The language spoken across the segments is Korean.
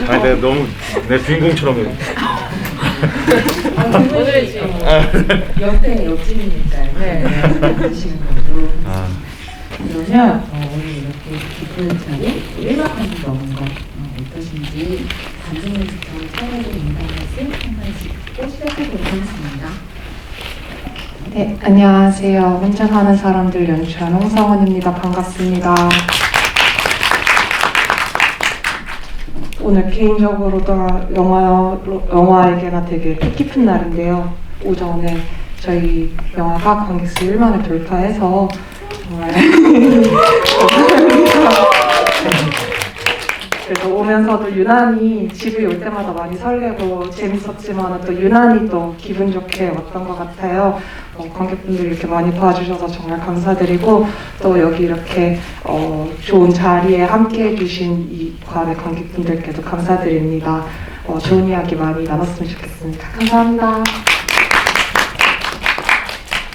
아니 내가 너무 내 주인공처럼 오늘 지금 옆에 옆집이니까요. 네. 드시는 거고. 그러면 오늘 이렇게 기쁜 자리 1박까지 넘은 거 어떠신지 간증에서부터 차례로 인사 말씀 한 말씩 듣고 시작하도록 하겠습니다. 네, 안녕하세요. 혼자 사는 사람들 연주한 홍성원입니다. 반갑습니다. 오늘 개인적으로도 영화에게나 되게 뜻깊은 날인데요. 오전에 저희 영화가 관객수 1만을 돌파해서 정말 그래서 오면서도 유난히 집에 올 때마다 많이 설레고 재밌었지만 또 유난히 또 기분 좋게 왔던 것 같아요. 관객분들이 이렇게 많이 봐주셔서 정말 감사드리고 또 여기 이렇게 좋은 자리에 함께 해주신 이 관의 관객분들께도 감사드립니다. 좋은 이야기 많이 나눴으면 좋겠습니다. 감사합니다.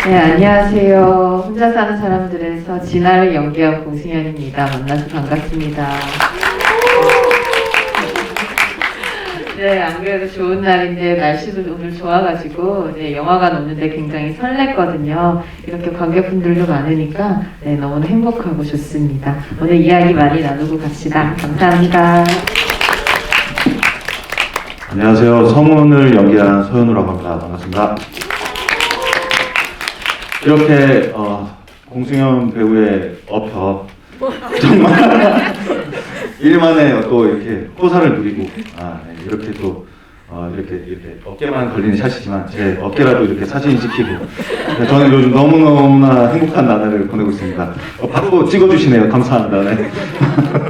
네, 안녕하세요. 혼자 사는 사람들에서 진아를 연기한 공승현입니다. 만나서 반갑습니다. 네, 안 그래도 좋은 날인데 날씨도 오늘 좋아가지고 네, 영화관 오는데 굉장히 설렜거든요. 이렇게 관객분들도 많으니까 네, 너무 행복하고 좋습니다. 오늘 이야기 많이 나누고 갑시다. 감사합니다. 안녕하세요. 성훈을 연기한 서현우라고 합니다. 반갑습니다. 이렇게 공승현 배우의 어펴 정말 일만에 또 이렇게 호사를 누리고 네, 이렇게 또 이렇게 어깨만 걸리는 샷이지만 제 어깨라도 이렇게 사진이 찍히고 저는 요즘 너무너무나 행복한 나날을 보내고 있습니다. 바로 찍어주시네요. 감사합니다. 네.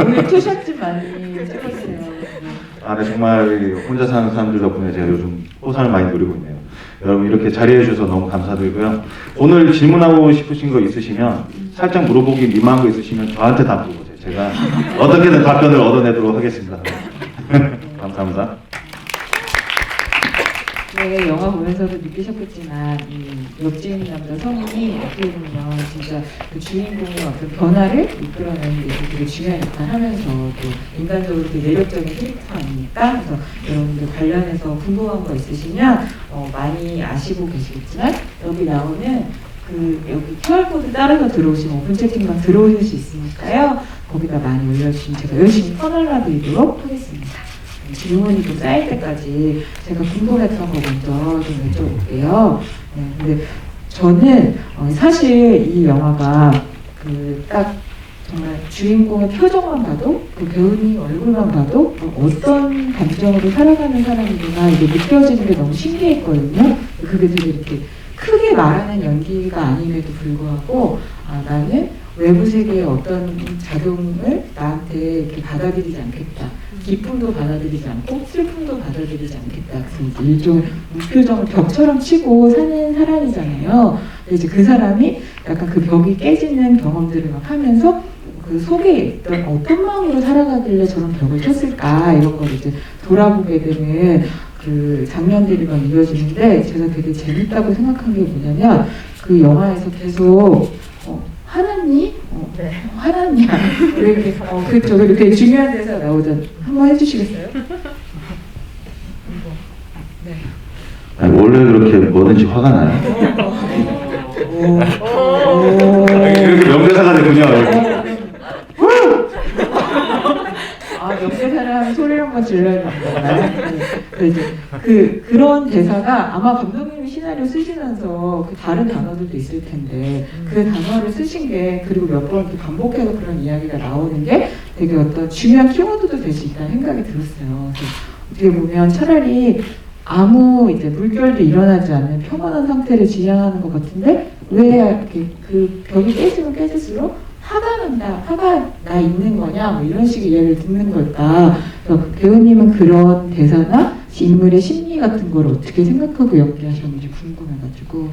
오늘 투샷 많이 찍었어요. 네, 정말 혼자 사는 사람들 덕분에 제가 요즘 호사를 많이 누리고 있네요. 여러분 이렇게 자리해 주셔서 너무 감사드리고요. 오늘 질문하고 싶으신 거 있으시면 살짝 물어보기 민망한 거 있으시면 저한테 다 물어보세요. 제가 어떻게든 답변을 얻어내도록 하겠습니다. 감사합니다. 네, 영화 보면서도 느끼셨겠지만 이 옆집 남자 성훈이 어떻게 보면 진짜 그 주인공의 어떤 변화를 이끌어내는 게 되게 중요한 역할을 하면서 또 인간적으로 되게 매력적인 캐릭터 아닙니까? 그래서 여러분들 관련해서 궁금한 거 있으시면 많이 아시고 계시겠지만 여기 나오는 그 여기 QR코드 따라서 들어오시면 오픈 채팅방 들어오실 수 있으니까요. 거기다 많이 올려주시면 제가 열심히 퍼널라드리도록 하겠습니다. 질문이 좀 쌓일 때까지 제가 궁금했던 거 먼저 좀 여쭤볼게요. 네, 근데 저는 사실 이 영화가 그 딱 정말 주인공의 표정만 봐도 그 배우님 얼굴만 봐도 어떤 감정으로 살아가는 사람이구나 이게 느껴지는 게 너무 신기했거든요. 그게 되게 이렇게 크게 말하는 연기가 아님에도 불구하고 나는 외부 세계의 어떤 작용을 나한테 이렇게 받아들이지 않겠다. 기쁨도 받아들이지 않고 슬픔도 받아들이지 않겠다. 그래서 일종의 무표정을 벽처럼 치고 사는 사람이잖아요. 이제 그 사람이 약간 그 벽이 깨지는 경험들을 막 하면서 그 속에 있던 어떤 마음으로 살아가길래 저런 벽을 쳤을까 이런 걸 이제 돌아보게 되는 그 장면들이 막 이어지는데 제가 되게 재밌다고 생각한 게 뭐냐면 그 영화에서 계속 하나님? 네. 하나님. 이렇게, 그렇죠. 그렇게 중요한 대사 나오잖아요. 한번 해주시겠어요? 네. 아니, 원래 그렇게 뭐든지 화가 나요? 이렇게 명대사가 되군요. 명대사랑 소리를 한번 질러야 된다. 그런 대사가 아마 감독님이 시나리오 쓰시면서 그 다른 단어들도 있을 텐데 그 단어를 쓰신 게 그리고 몇 번 반복해서 그런 이야기가 나오는 게 되게 어떤 중요한 키워드도 될 수 있다는 생각이 들었어요. 그래서 어떻게 보면 차라리 아무 이제 물결도 일어나지 않는 평온한 상태를 지향하는 것 같은데 왜 이렇게 그 벽이 깨지면 깨질수록 화가 난다, 화가 나 있는 거냐, 뭐 이런 식의 이야기를 듣는 걸까. 그래서 배우님은 그런 대사나 인물의 심리 같은 걸 어떻게 생각하고 연기하셨는지 궁금해가지고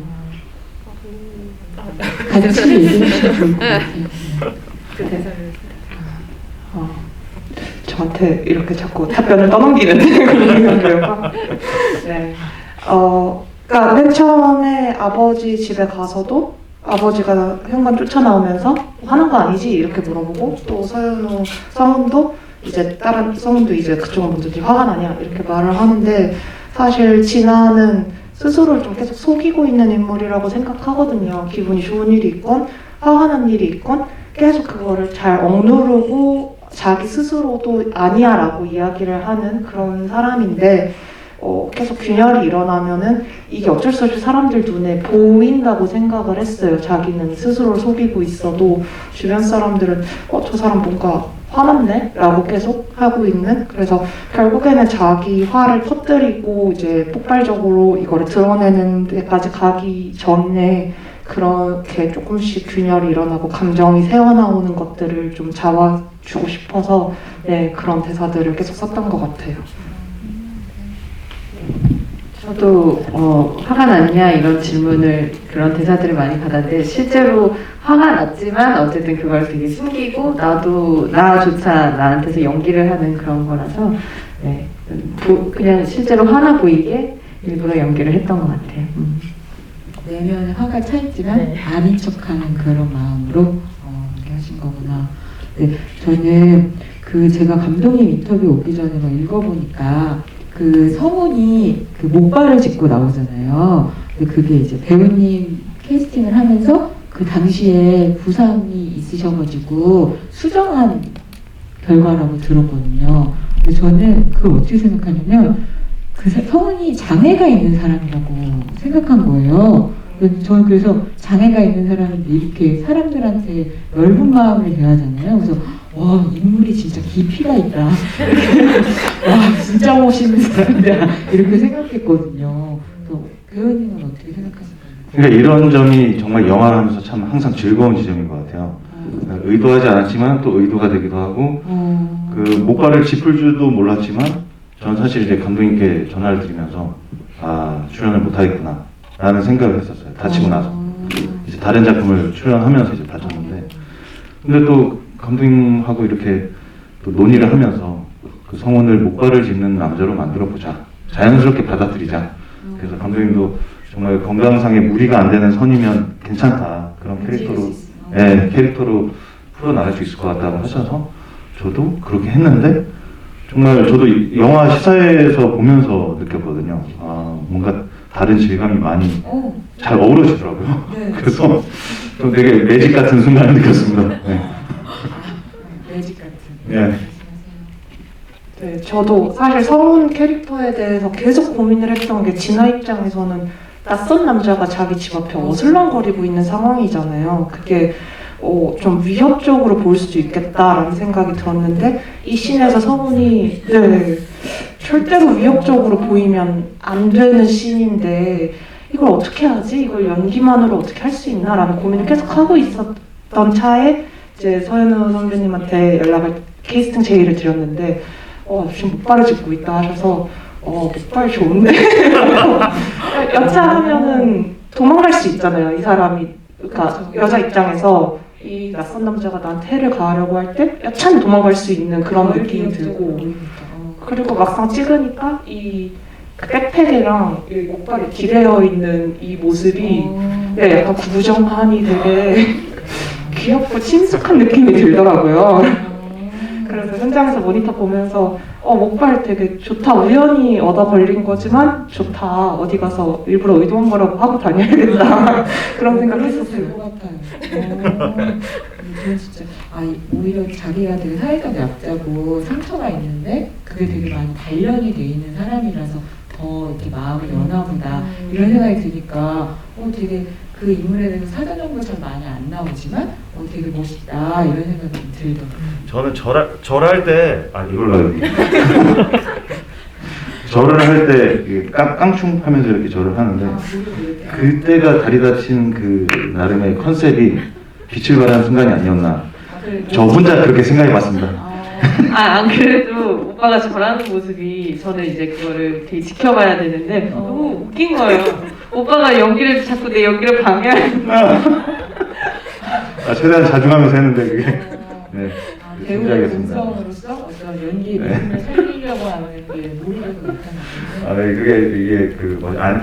가장 쉽게 얘기해주시면 좋을 것 같아요. 그 대사를 저한테 이렇게 자꾸 답변을 떠넘기는 그런 거예요. 네. 그러니까 맨 처음에 아버지 집에 가서도 아버지가 현관 쫓아나오면서 하는 거 아니지 이렇게 물어보고, 또 서윤우 성우도 이제 다른 성우도 이제 그쪽은 먼저 되게 화가 나냐 이렇게 말을 하는데, 사실 진아는 스스로를 좀 계속 속이고 있는 인물이라고 생각하거든요. 기분이 좋은 일이 있건 화가 난 일이 있건 계속 그거를 잘 억누르고 자기 스스로도 아니야 라고 이야기를 하는 그런 사람인데, 계속 균열이 일어나면은 이게 어쩔 수 없이 사람들 눈에 보인다고 생각을 했어요. 자기는 스스로를 속이고 있어도 주변 사람들은 저 사람 뭔가 화났네? 라고 계속 하고 있는, 그래서 결국에는 자기 화를 터뜨리고 이제 폭발적으로 이거를 드러내는 데까지 가기 전에 그렇게 조금씩 균열이 일어나고 감정이 새어나오는 것들을 좀 잡아주고 싶어서 네, 그런 대사들을 계속 썼던 것 같아요. 저도 화가 났냐 이런 질문을, 그런 대사들을 많이 받았는데, 실제로 화가 났지만 어쨌든 그걸 되게 숨기고 나조차 나한테서 연기를 하는 그런 거라서 네, 그냥 실제로 화나 보이게 일부러 연기를 했던 것 같아요. 내면에 화가 차 있지만 아닌 척하는 그런 마음으로 이렇게 하신 거구나. 네, 저는 제가 감독님 인터뷰 오기 전에 막 읽어보니까 그 성훈이 그 목발을 짚고 나오잖아요. 근데 그게 이제 배우님 캐스팅을 하면서 그 당시에 부상이 있으셔가지고 수정한 결과라고 들었거든요. 근데 저는 그걸 어떻게 생각하냐면 그 성훈이 장애가 있는 사람이라고 생각한 거예요. 저는 그래서 장애가 있는 사람인데 이렇게 사람들한테 넓은 마음을 대하잖아요. 그래서 와, 인물이 진짜 깊이가 있다. 와, 진짜 멋있는 사람이다. 이렇게 생각했거든요. 그래서 배우님은 어떻게 생각하세요? 그러니까 이런 점이 정말 영화를 하면서 참 항상 즐거운 지점인 것 같아요. 의도하지 않았지만 또 의도가 되기도 하고, 그 목발을 짚을 줄도 몰랐지만 저는 사실 이제 감독님께 전화를 드리면서 출연을 못하겠구나 라는 생각을 했었어요. 다치고 나서 이제 다른 작품을 출연하면서 이제 다쳤는데, 근데 또 감독님하고 이렇게 또 논의를 하면서 그 성훈을 목발을 짚는 남자로 만들어 보자, 자연스럽게 받아들이자. 그래서 감독님도 정말 건강상에 무리가 안 되는 선이면 괜찮다, 그런 캐릭터로 캐릭터로 풀어나갈 수 있을 것 같다고 하셔서 저도 그렇게 했는데, 정말 저도 영화 시사회에서 보면서 느꼈거든요. 뭔가 다른 질감이 많이 잘 어우러지더라고요. 네. 그래서 좀 되게 매직 같은 순간을 느꼈습니다. 네. 매직 같은. 네. 네, 저도 사실 성훈 캐릭터에 대해서 계속 고민을 했던 게, 진아 입장에서는 낯선 남자가 자기 집 앞에 어슬렁거리고 있는 상황이잖아요. 그게 좀 위협적으로 보일 수도 있겠다라는 생각이 들었는데, 이 씬에서 성훈이 절대로 위협적으로 보이면 안 되는 씬인데 이걸 어떻게 하지? 이걸 연기만으로 어떻게 할 수 있나? 라는 고민을 계속 하고 있었던 차에 이제 서현우 선배님한테 캐스팅 제의를 드렸는데, 지금 목발을 짚고 있다 하셔서 목발 좋은데? 여차하면은 도망갈 수 있잖아요, 이 사람이. 그러니까 여자 입장에서 이 낯선 남자가 나한테 해를 가하려고 할 때 여차는 도망갈 수 있는 그런 느낌이 들고, 그리고 막상 찍으니까 이 백팩이랑 이 목발이 기대어 있는 이 모습이 약간 구부정하니 되게 귀엽고 친숙한 느낌이 들더라고요. 그래서 현장에서 모니터 보면서 목발 되게 좋다, 우연히 얻어 걸린 거지만 좋다, 어디 가서 일부러 의도한 거라고 하고 다녀야겠다 그런 생각했었어요. 것 같아요. 저는 진짜 오히려 자기가 되게 사회적 약자고 상처가 있는데 그게 되게 많이 단련이 돼 있는 사람이라서 더 이렇게 마음이 연하구나 이런 생각이 드니까 되게 그 인물에 대해서 사전 정보 잘 많이 안 나오지만 되게 멋있다 이런 생각이 들더라고요. 저는 절할 때 이걸로 절을 할 때 깡충하면서 이렇게 절을 하는데, 그때가 다리 다친 그 나름의 컨셉이 빛을 발하는 순간이 아니었나. 저 혼자 그렇게 생각해봤습니다. 안 그래도 오빠가 절하는 모습이 저는 이제 그거를 되게 지켜봐야 되는데 너무 웃긴 거예요. 오빠가 연기를 자꾸 내 연기를 방해하는 거예요. 최대한 자중하면서 했는데 그게. 네. 배우의 본성으로서 어떤 연기의 느낌을 살리려고 웃으려고 하는데 모르겠어 못하는 아, 네, 이게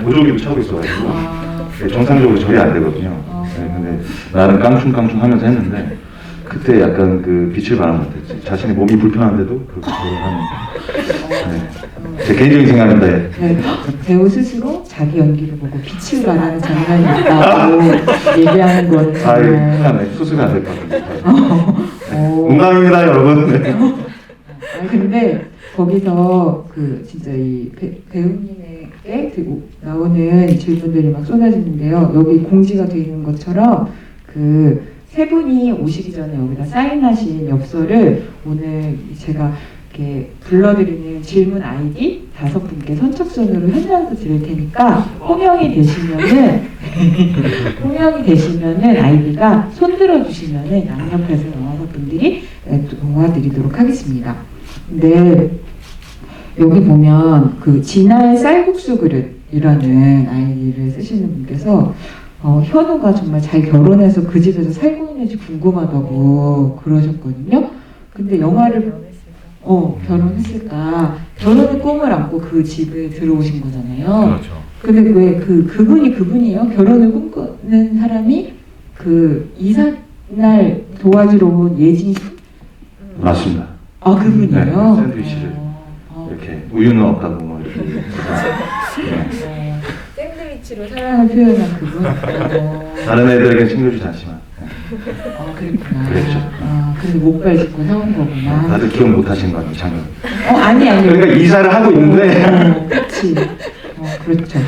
보조기로 차고 있어가지고 아, 정상적으로 절이 안 되거든요. 네, 근데 나름 깡충깡충 하면서 했는데 그때 약간 그 빛을 발한 것 같아요. 자신의 몸이 불편한데도 그렇게 하는. 네. 제 개인적인 생각인데. 네, 배우 스스로 자기 연기를 보고 빛을 발하는 장면이 있다고 얘기하는 건 아, 정말 네, 수습이 안 될 것 같아요. 오. 농담입니다, 여러분. 네. 아 근데 거기서 그 진짜 이 배우님에게 나오는 질문들이 막 쏟아지는데요. 여기 공지가 되어 있는 것처럼 그 세 분이 오시기 전에 여기다 사인하신 엽서를 오늘 제가 이렇게 불러드리는 질문 아이디 5분께 선착순으로 현장에서 드릴 테니까 호명이 되시면은 아이디가 손들어 주시면은 양옆에서 영화사 분들이 도와드리도록 하겠습니다. 근데 여기 보면 그 진아의 쌀국수 그릇이라는 아이디를 쓰시는 분께서 현우가 정말 잘 결혼해서 그 집에서 살고 있는지 궁금하다고 그러셨거든요. 근데 영화를 결혼했을까? 결혼의 꿈을 안고 그 집에 들어오신 거잖아요. 그렇죠. 근데 왜 그분이 그분이에요? 결혼을 꿈꾸는 사람이 그 이삿날 도와주러 온 예진 씨? 맞습니다. 아 그분이에요? 네, 샌드위치를 이렇게 우유는 없다고 뭐 이렇게. 네. 샌드위치로 사랑을 표현한 그분? 다른 애들에겐 챙겨주지 않지만. 그랬구나. 그랬죠. 근데 목발 짚고 사온 거구나. 다들 기억 못 하시는 거 아니에요, 작년. 아니. 그러니까 이사를 하고 있는데. 그렇지. 그렇죠.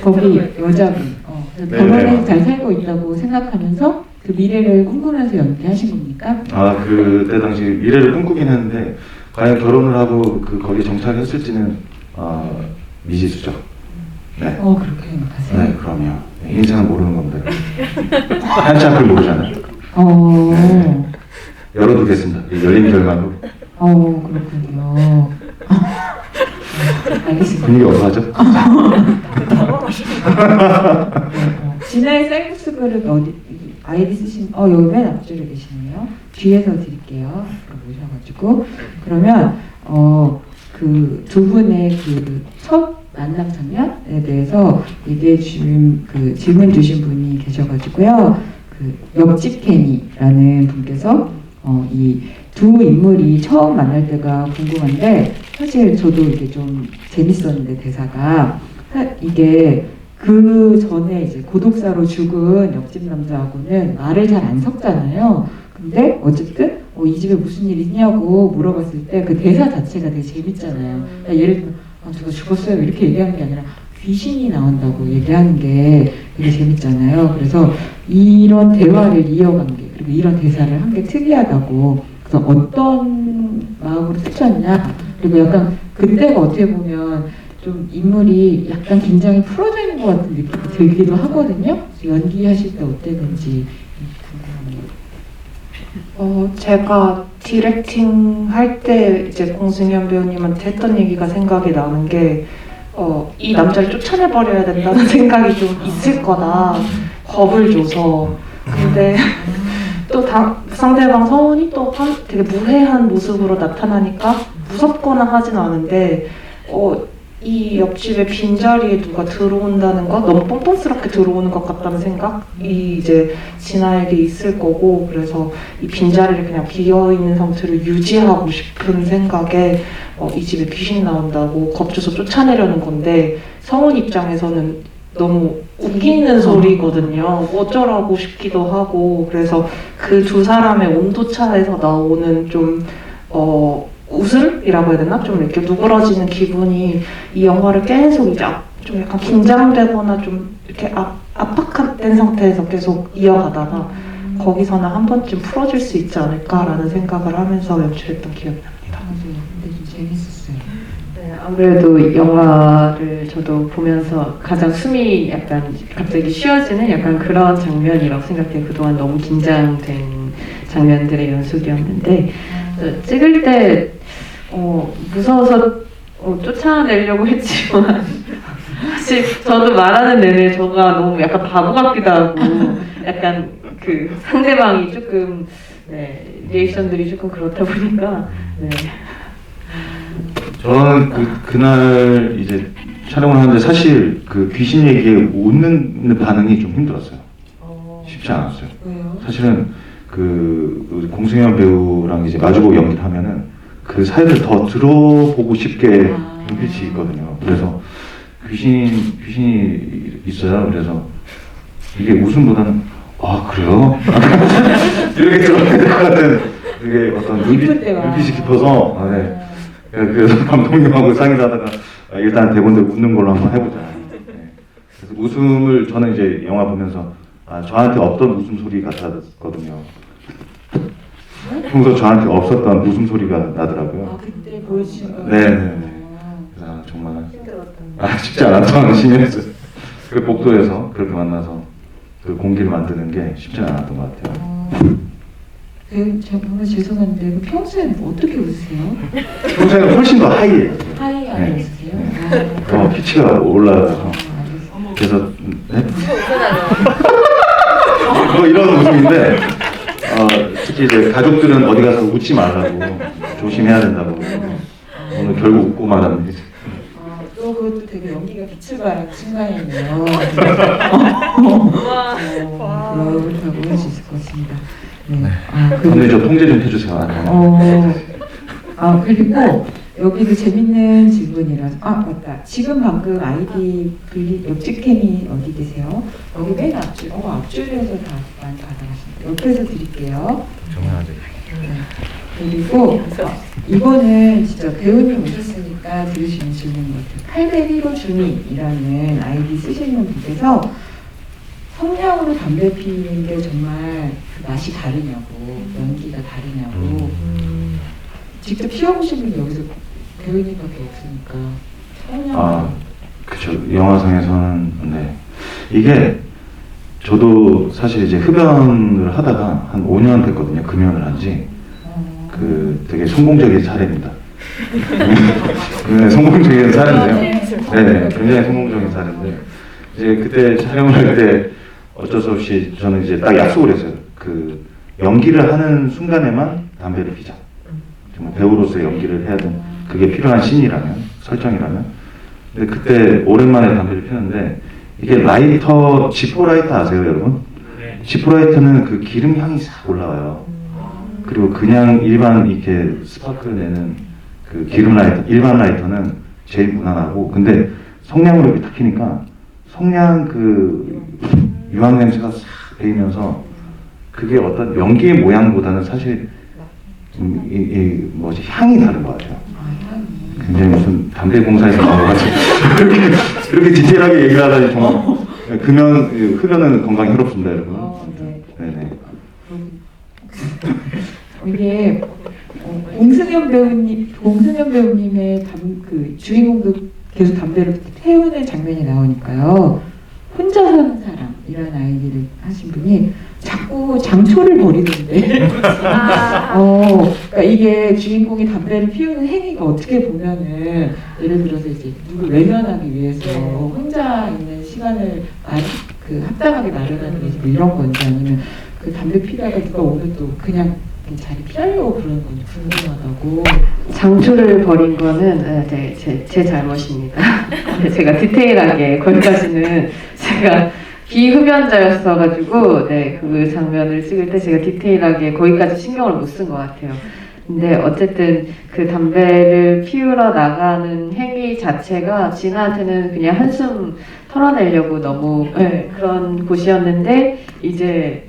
거기 여자분. 네, 결혼해서 네. 잘 살고 있다고 생각하면서 그 미래를 꿈꾸면서 연기하신 겁니까? 그때 당시 미래를 꿈꾸긴 했는데 과연 결혼을 하고 거기에 정착했을지는 미지수죠. 네. 그렇게 생각하세요? 네, 그럼요. 인생은 모르는 건데. 한치 앞을 모르잖아요. 네. 열어두겠습니다. 열린 결과로. 그렇군요. 알겠습니다. 분위기 어떠하죠? 진아의 쌀국수 그릇 아이디 쓰신 여기 맨 앞줄에 계시네요. 뒤에서 드릴게요. 모셔가지고 그러면 그 두 분의 그 첫 만남 장면에 대해서 얘기해 주신 질문 주신 분이 계셔가지고요. 그 옆집 케니라는 분께서 이 두 인물이 처음 만날 때가 궁금한데 사실 저도 이게 좀 재밌었는데 대사가 이게 그 전에 이제 고독사로 죽은 옆집 남자하고는 말을 잘 안 섞잖아요. 근데 어쨌든 이 집에 무슨 일 있냐고 물어봤을 때 그 대사 자체가 되게 재밌잖아요. 그러니까 예를 들면 제가 죽었어요 이렇게 얘기하는 게 아니라 귀신이 나온다고 얘기하는 게 되게 재밌잖아요. 그래서 이런 대화를 이어간 게 그리고 이런 대사를 한 게 특이하다고. 그래서 어떤 마음으로 쓰셨냐 그리고 약간 그때가 어떻게 보면 좀 인물이 약간 긴장이 풀어져 있는 것 같은 느낌이 들기도 하거든요. 연기하실 때 어땠는지 궁금합니다. 제가 디렉팅 할 때 이제 공승현 배우님한테 했던 얘기가 생각이 나는 게 이 남자를 쫓아내버려야 된다는 생각이 좀 있을 거다. 겁을 줘서. 근데 또 상대방 성훈이 또 되게 무해한 모습으로 나타나니까 무섭거나 하진 않은데 이 옆집에 빈자리에 누가 들어온다는 것, 너무 뻔뻔스럽게 들어오는 것 같다는 생각이 이제 진아에게 있을 거고, 그래서 이 빈자리를 그냥 비어있는 상태로 유지하고 싶은 생각에 이 집에 귀신 나온다고 겁줘서 쫓아내려는 건데 성훈 입장에서는 너무 웃기는 소리거든요. 어쩌라고 싶기도 하고. 그래서 그 두 사람의 온도차에서 나오는 좀 웃음이라고 해야 되나? 좀 이렇게 누그러지는 기분이 이 영화를 계속 이제 좀 약간 긴장되거나 좀 이렇게 압박된 상태에서 계속 이어가다가 거기서는 한 번쯤 풀어질 수 있지 않을까라는 생각을 하면서 연출했던 기억이 납니다. 맞아요. 근데 좀 재밌었어요. 네, 아무래도 영화를 저도 보면서 가장 숨이 약간 갑자기 쉬어지는 약간 그런 장면이라고 생각해요. 그동안 너무 긴장된 장면들의 연속이었는데 찍을 때 무서워서 쫓아내려고 했지만 사실 저도 말하는 내내 저가 너무 약간 바보 같기도 하고 약간 그 상대방이 조금 리액션들이 조금 그렇다 보니까 저는 그날 이제 촬영을 하는데 사실 그 귀신 얘기에 웃는 반응이 좀 힘들었어요. 쉽지 않았어요. 왜요? 사실은 그 우리 공승현 배우랑 이제 마주보고 연기를 하면은 그 사연을 더 들어보고 싶게 눈빛이 있거든요. 그래서 귀신이 있어요. 그래서 이게 웃음보다는 아 그래요? 이렇게 들어야 될 것 같은 그게 어떤 눈빛이 깊어서 네. 그래서 감독님하고 상의를 하다가 일단 대본대로 웃는 걸로 한번 해보자. 네. 그래서 웃음을 저는 이제 영화 보면서 저한테 없던 웃음소리 같았거든요. 평소 저한테 없었던 웃음소리가 나더라고요. 그때 보여주신 거. 네네네. 그래서 정말 쉽지 않았던 신이었어요. 그 복도에서 그렇게 만나서 그 공기를 만드는 게 쉽지 않았던 것 같아요. 정말 죄송한데 그 평소에 어떻게 웃으세요? 평소에는 훨씬 더 하이해요. 하이 안 네. 웃으세요? 네. 더 피치가 올라가서 그래서 네? 뭐 이런 웃음인데 특히 이제 가족들은 어디 가서 웃지 말라고 조심해야 된다고 오늘 결국 웃고 말았는데 또 그것도 되게 연기가 빛을 발하는 순간이네요. 그렇다고 할 수 있을 것 같습니다. 네. 감독님 저 통제 좀 해주세요. 그리고 여기도 재밌는 질문이라서 맞다. 지금 방금 아이디 옆집캠이 어디 계세요? 여기 맨 앞줄 앞줄에서 다 많이 받아가십니다. 옆에서 드릴게요. 정말하죠. 그리고 이거는 진짜 배우님 오셨으니까 들으시는 질문인 것 같아요. 801호 준이라는 아이디 쓰시는 분께서 성냥으로 담배 피우는 게 정말 그 맛이 다르냐고, 연기가 다르냐고. 직접 피워보신 분이 여기서 배우님밖에 없으니까 성냥. 그쵸. 영화상에서는 네. 이게 저도 사실 이제 흡연을 하다가 한 5년 됐거든요. 금연을 한지. 그 되게 성공적인 사례입니다. 네, 성공적인 사례인데요. 네, 굉장히 성공적인 사례인데 이제 그때 촬영을 할 때 어쩔 수 없이 저는 이제 딱 약속을 했어요. 그 연기를 하는 순간에만 담배를 피자. 정말 배우로서의 연기를 해야 되는 그게 필요한 씬이라면 설정이라면. 근데 그때 오랜만에 담배를 피웠는데 이게 라이터 지포 라이터 아세요, 여러분? 지포 라이터는 그 기름 향이 싹 올라와요. 그리고 그냥 일반 이렇게 스파크를 내는 그 기름 라이터, 일반 라이터는 제일 무난하고, 근데 성냥으로 이렇게 탁 켜니까 성냥 그 유황 냄새가 싹 배이면서 그게 어떤 연기의 모양보다는 사실 뭐지 향이 다른 것 같아요. 굉장히 무슨 담배 공사에서 나와가지고 그렇게 디테일하게 얘기를 하다니 정말 흡연은 건강에 해롭습니다, 여러분. 네네. 이게 공승현 배우님의 그 주인공도 계속 담배를 태우는 장면이 나오니까요. 혼자 사는 사람이라는 아이디를 하신 분이 자꾸 장초를 벌이는데, 그러니까 이게 주인공이 담배를 피우는 행위가 어떻게 보면은 예를 들어서 이제 누굴 외면하기 위해서 혼자 있는 시간을 합당하게 마련하는 게 뭐 이런 건지 아니면 그 담배 피다가 누가 오면 또 그냥 자리 피하려고 그러는 건지 궁금하다고. 장초를 버린 거는 제 잘못입니다. 제가 디테일하게 거기까지는 제가 비흡연자였어가지고 그 장면을 찍을 때 제가 디테일하게 거기까지 신경을 못 쓴 것 같아요. 근데 어쨌든 그 담배를 피우러 나가는 행위 자체가 진아한테는 그냥 한숨 털어내려고 너무 그런 곳이었는데 이제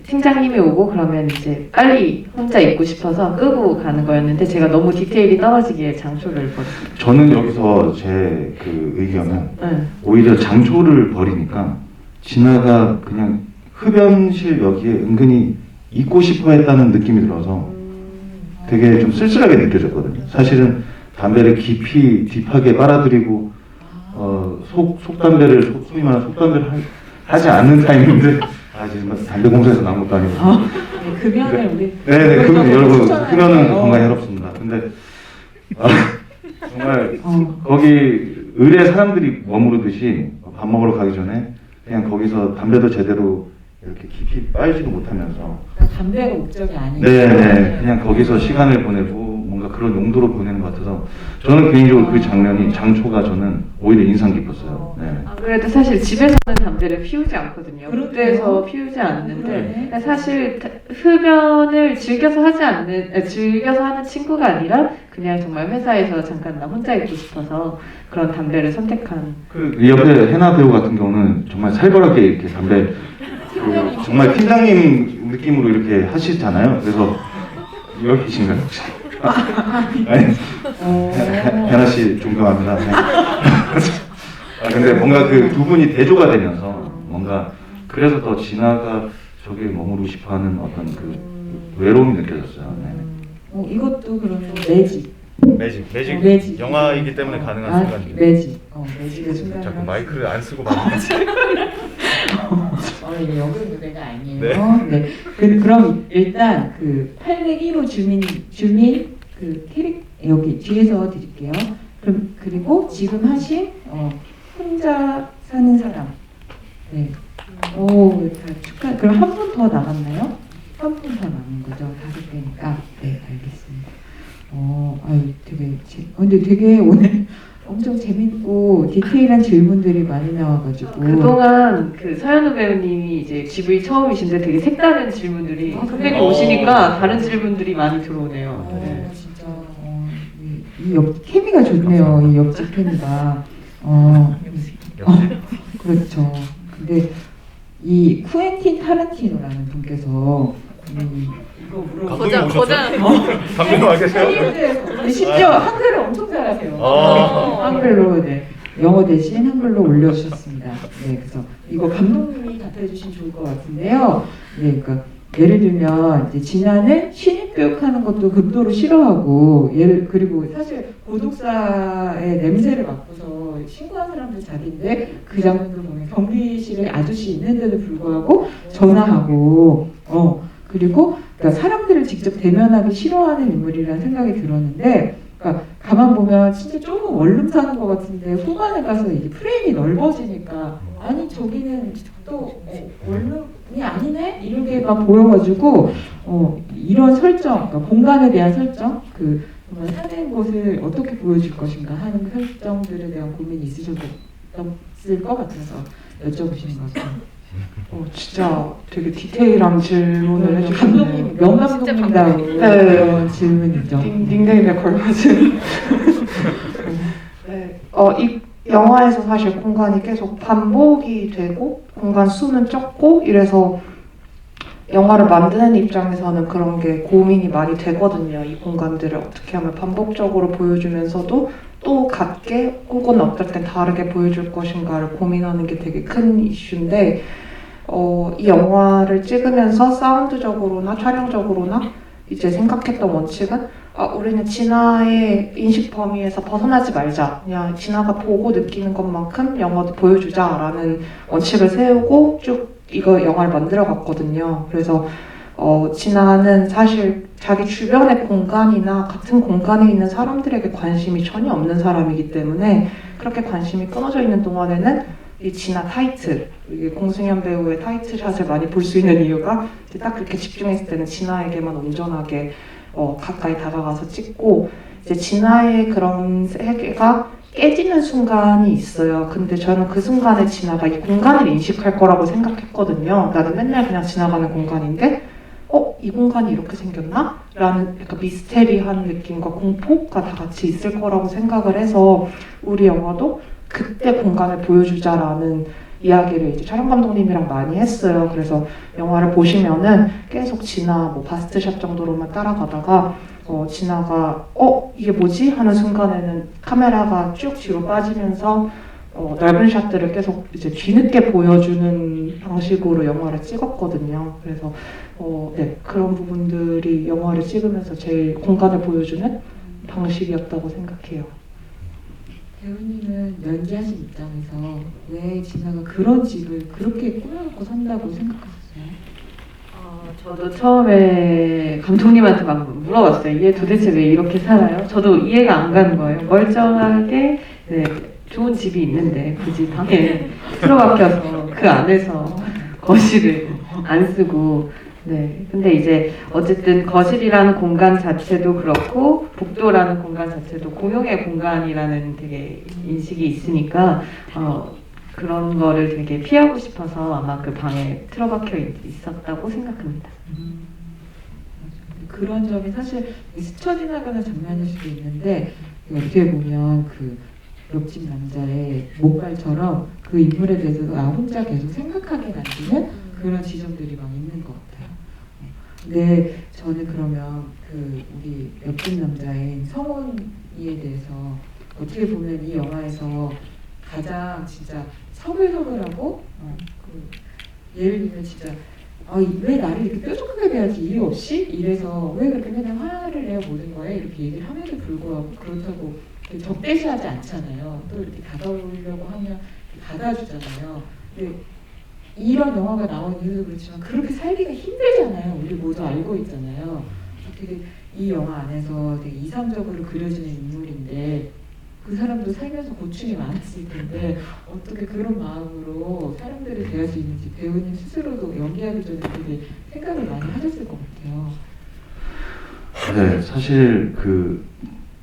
팀장님이 오고 그러면 이제 빨리 혼자 있고 싶어서 끄고 가는 거였는데 제가 너무 디테일이 떨어지기에 장초를 버렸어요. 저는 여기서 제 그 의견은 오히려 장초를 버리니까 진아가 그냥 흡연실 여기에 은근히 있고 싶어 했다는 느낌이 들어서 되게 좀 쓸쓸하게 느껴졌거든요. 사실은 담배를 깊이 딥하게 빨아들이고 속담배를 소위 말하는 속담배를 하지 않는 타임인데 지금 담배 공사에서 나온 것도 아니고. 금연을 우리. 네네, 여러분 흡연은 건강에 해롭습니다. 근데 정말 거기 을에 사람들이 머무르듯이 밥 먹으러 가기 전에 그냥 거기서 담배도 제대로 이렇게 깊이 빨지도 못하면서. 담배가 목적이 아니고. 네네, 그냥 거기서 시간을 보내고 뭔가 뭔가 그런 용도로 보내는 것 같아서 저는 개인적으로 그 장면이 장초가 저는 오히려 인상 깊었어요. 네. 안 그래도 사실 집에서는 담배를 피우지 않거든요. 그렇대요. 무대에서 피우지 않는데 그러네. 그러니까 사실 흡연을 즐겨서 하는 친구가 아니라 그냥 정말 회사에서 잠깐 나 혼자 있고 싶어서 그런 담배를 선택한. 그 옆에 해나 배우 같은 경우는 정말 살벌하게 이렇게 담배 정말 팀장님 느낌으로 이렇게 하시잖아요. 그래서 여기 계신가요 혹시? 아니, 해나 씨 존경합니다. 네. 근데 뭔가 그 두 분이 대조가 되면서 뭔가 그래서 더 진아가 저기에 머무르고 싶어하는 어떤 그 외로움이 느껴졌어요. 네. 이것도 그러면 매직. 매직, 매직. 영화이기 때문에 가능한 순간입니다. 매직. 매직의 순간. 자꾸 마이크를 안 쓰고 말하지. 이게 연극 무대가 아니에요. 네. 네. 그럼 일단 그 801호 주민 그 여기 뒤에서 드릴게요. 그리고 지금 하신 혼자 사는 사람. 네. 오, 축하. 그럼 한 분 더 남았나요? 한 분 더 남은 거죠. 5개니까. 네, 알겠습니다. 근데 되게 오늘 엄청 재밌고 디테일한 질문들이 많이 나와가지고 그동안 그 서현우 배우님이 이제 GV 처음이신데 되게 색다른 질문들이 선배님 오시니까 다른 질문들이 많이 들어오네요. 네. 진짜 이 케미가 좋네요. 이 옆집 케미가. 그렇죠. 근데 이 쿠엔틴 타란티노라는 분께서 이거 물어보고 감독님 와 계세요? 심지어 한글을 엄청 잘하세요. 한글로 네. 영어 대신 한글로 올려주셨습니다. 네, 그래서 이거 감독님이 답해주시면 좋을 것 같은데요. 네, 그러니까 예를 들면 이제 진아는 신입 교육하는 것도 극도로 싫어하고 그리고 사실 고독사의 냄새를 맡고서 신고한 사람들 자리인데 그 장면도 보면 경비실에 아저씨 있는데도 불구하고 전화하고 그리고 그러니까 사람들을 직접 대면하기 싫어하는 인물이라는 생각이 들었는데 그러니까 가만 보면 진짜 조금 원룸 사는 것 같은데 후반에 가서 이게 프레임이 넓어지니까 아니 저기는 또 원룸이 아니네 이렇게가 보여가지고 이런 설정, 그러니까 공간에 대한 설정, 그 정말 사는 곳을 어떻게 보여줄 것인가 하는 설정들에 대한 고민이 있으실 것 같아서 여쭤보시는 것 같아요. 진짜 되게 디테일한 질문을 해주셨네요. 감독님, 명감독님다운 그런 질문이죠. 닉네임에 걸맞은. 네, 이 영화에서 사실 공간이 계속 반복이 되고 공간 수는 적고 이래서 영화를 만드는 입장에서는 그런 게 고민이 많이 되거든요. 이 공간들을 어떻게 하면 반복적으로 보여주면서도 또 같게 혹은 어떨 땐 다르게 보여줄 것인가를 고민하는 게 되게 큰 이슈인데 이 영화를 찍으면서 사운드적으로나 촬영적으로나 이제 생각했던 원칙은 우리는 진아의 인식 범위에서 벗어나지 말자. 그냥 진아가 보고 느끼는 것만큼 영화도 보여주자라는 원칙을 세우고 쭉 이거 영화를 만들어 갔거든요. 그래서 진아는 사실 자기 주변의 공간이나 같은 공간에 있는 사람들에게 관심이 전혀 없는 사람이기 때문에 그렇게 관심이 끊어져 있는 동안에는 이 진아 타이틀, 이게 공승현 배우의 타이틀샷을 많이 볼 수 있는 이유가 이제 딱 그렇게 집중했을 때는 진아에게만 온전하게 가까이 다가가서 찍고 이제 진아의 그런 세계가 깨지는 순간이 있어요. 근데 저는 그 순간에 진아가 이 공간을 인식할 거라고 생각했거든요. 나는 맨날 그냥 지나가는 공간인데 이 공간이 이렇게 생겼나? 라는 약간 미스테리한 느낌과 공포가 다 같이 있을 거라고 생각을 해서 우리 영화도 그때 공간을 보여주자라는 이야기를 이제 촬영 감독님이랑 많이 했어요. 그래서 영화를 보시면은 계속 진아 바스트샷 정도로만 따라가다가 진아가 이게 뭐지? 하는 순간에는 카메라가 쭉 뒤로 빠지면서 넓은 샷들을 계속 이제 뒤늦게 보여주는 방식으로 영화를 찍었거든요. 그래서 네, 그런 부분들이 영화를 찍으면서 제일 공간을 보여주는 방식이었다고 생각해요. 배우님은 연기하신 입장에서 왜 진아가 그런 집을 그렇게 꾸며놓고 산다고 생각하셨어요? 저도 처음에 감독님한테 막 물어봤어요. 얘 도대체 왜 이렇게 살아요? 저도 이해가 안 가는 거예요. 멀쩡하게 네, 좋은 집이 있는데 굳이 방에 틀어박혀서 그 안에서 거실을 안 쓰고 네. 근데 이제 어쨌든 거실이라는 공간 자체도 그렇고 복도라는 공간 자체도 공용의 공간이라는 되게 인식이 있으니까 그런 거를 되게 피하고 싶어서 아마 그 방에 틀어박혀 있었다고 생각합니다. 그런 점이 사실 스쳐 지나가는 장면일 수도 있는데 어떻게 보면 그 옆집 남자의 목발처럼 그 인물에 대해서 나 혼자 계속 생각하게 만드는 그런 지점들이 막 있는 것 같아요. 근데 저는 그러면 그 우리 옆집 남자인 성훈이에 대해서 어떻게 보면 이 영화에서 가장 진짜 서글서글하고 그 예를 들면 진짜 왜 나를 이렇게 뾰족하게 대하지 이유 없이 이래서 왜 그렇게 맨날 화를 내요 모든 거에 이렇게 얘기를 함에도 불구하고 그렇다고 적대시하지 않잖아요. 또 이렇게 다가오려고 하면 받아주잖아요. 근데 이런 영화가 나온 이유도 그렇지만 그렇게 살기가 힘들잖아요. 우리 모두 알고 있잖아요. 되게 이 영화 안에서 되게 이상적으로 그려지는 인물인데 그 사람도 살면서 고충이 많았을 텐데 어떻게 그런 마음으로 사람들을 대할 수 있는지 배우님 스스로도 연기하기 전에 되게 생각을 많이 하셨을 것 같아요. 네, 사실 그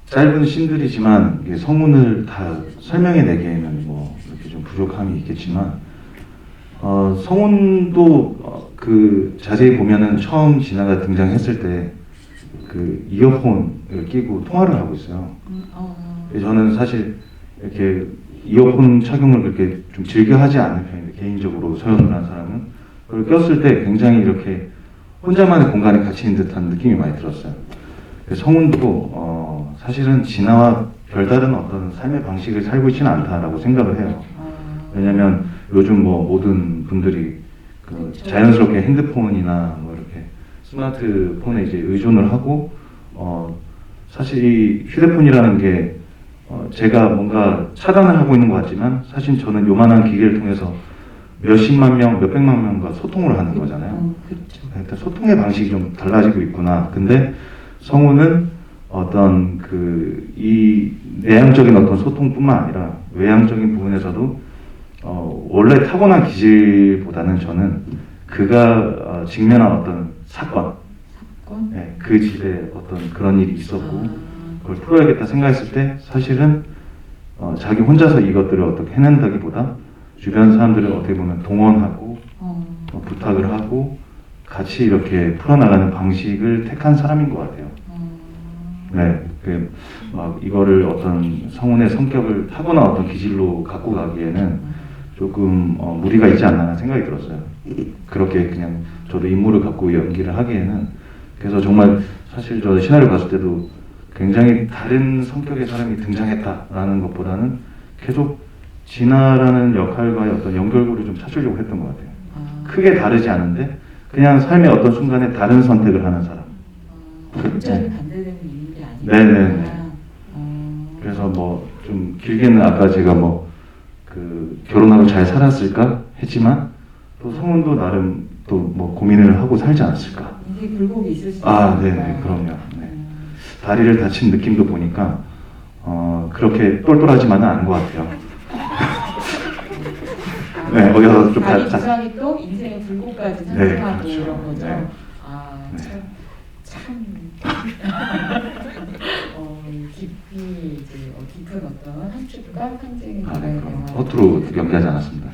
짧은 씬들이지만 이게 성운을 다 설명해내기에는 뭐 이렇게 좀 부족함이 있겠지만 성운도 그 자세히 보면은 처음 진아가 등장했을 때 그 이어폰을 끼고 통화를 하고 있어요. 저는 사실 이렇게 이어폰 착용을 그렇게 좀 즐겨 하지 않는 편인데 개인적으로 서연을 한 사람은 그걸 꼈을 때 굉장히 이렇게 혼자만의 공간에 갇힌 듯한 느낌이 많이 들었어요. 성운도 사실은 진아와 별다른 어떤 삶의 방식을 살고 있지는 않다라고 생각을 해요. 왜냐면 요즘 뭐 모든 분들이 그 자연스럽게 핸드폰이나 뭐 이렇게 스마트폰에 이제 의존을 하고 사실 이 휴대폰이라는 게 제가 뭔가 차단을 하고 있는 것 같지만 사실 저는 요만한 기계를 통해서 몇십만 명, 몇백만 명과 소통을 하는 거잖아요. 그러니까 소통의 방식이 좀 달라지고 있구나. 근데 성우는 어떤 이 내향적인 어떤 소통뿐만 아니라 외향적인 부분에서도 원래 타고난 기질보다는 저는 그가 직면한 어떤 사건? 네, 그 집에 어떤 그런 일이 있었고 그걸 풀어야겠다 생각했을 때 사실은 자기 혼자서 이것들을 어떻게 해낸다기보다 주변 사람들을 어떻게 보면 동원하고 부탁을 하고 같이 이렇게 풀어나가는 방식을 택한 사람인 것 같아요. 네, 막 이거를 어떤 성운의 성격을 타고난 어떤 기질로 갖고 가기에는 조금 무리가 있지 않나 하는 생각이 들었어요. 그렇게 그냥 저도 인물을 갖고 연기를 하기에는. 그래서 정말 사실 저 시나리오 봤을 때도 굉장히 다른 성격의 사람이 등장했다라는 것보다는 계속 진아라는 역할과의 어떤 연결고리를 좀 찾으려고 했던 것 같아요. 크게 다르지 않은데 그냥 삶의 어떤 순간에 다른 선택을 하는 사람. 완전히 반대되는 인물이 아니고. 네네. 그래서 뭐 좀 길게는 아까 제가 뭐 결혼하고 잘 살았을까 했지만 또 성운도 나름 또 뭐 고민을 하고 살지 않았을까. 인생 굴곡이 있을 수 있어요. 네네, 그럼요. 네. 다리를 다친 느낌도 보니까 그렇게 똘똘하지만은 않은 것 같아요. 네, 어디서 좀 다리 부상이 또 인생의 굴곡까지 상승하고 그렇죠. 이런 거죠. 네. 참 깊이 이제 깊은 어떤 함축과 상징이 들어있는 영화. 허투루 연기하지 않았습니다.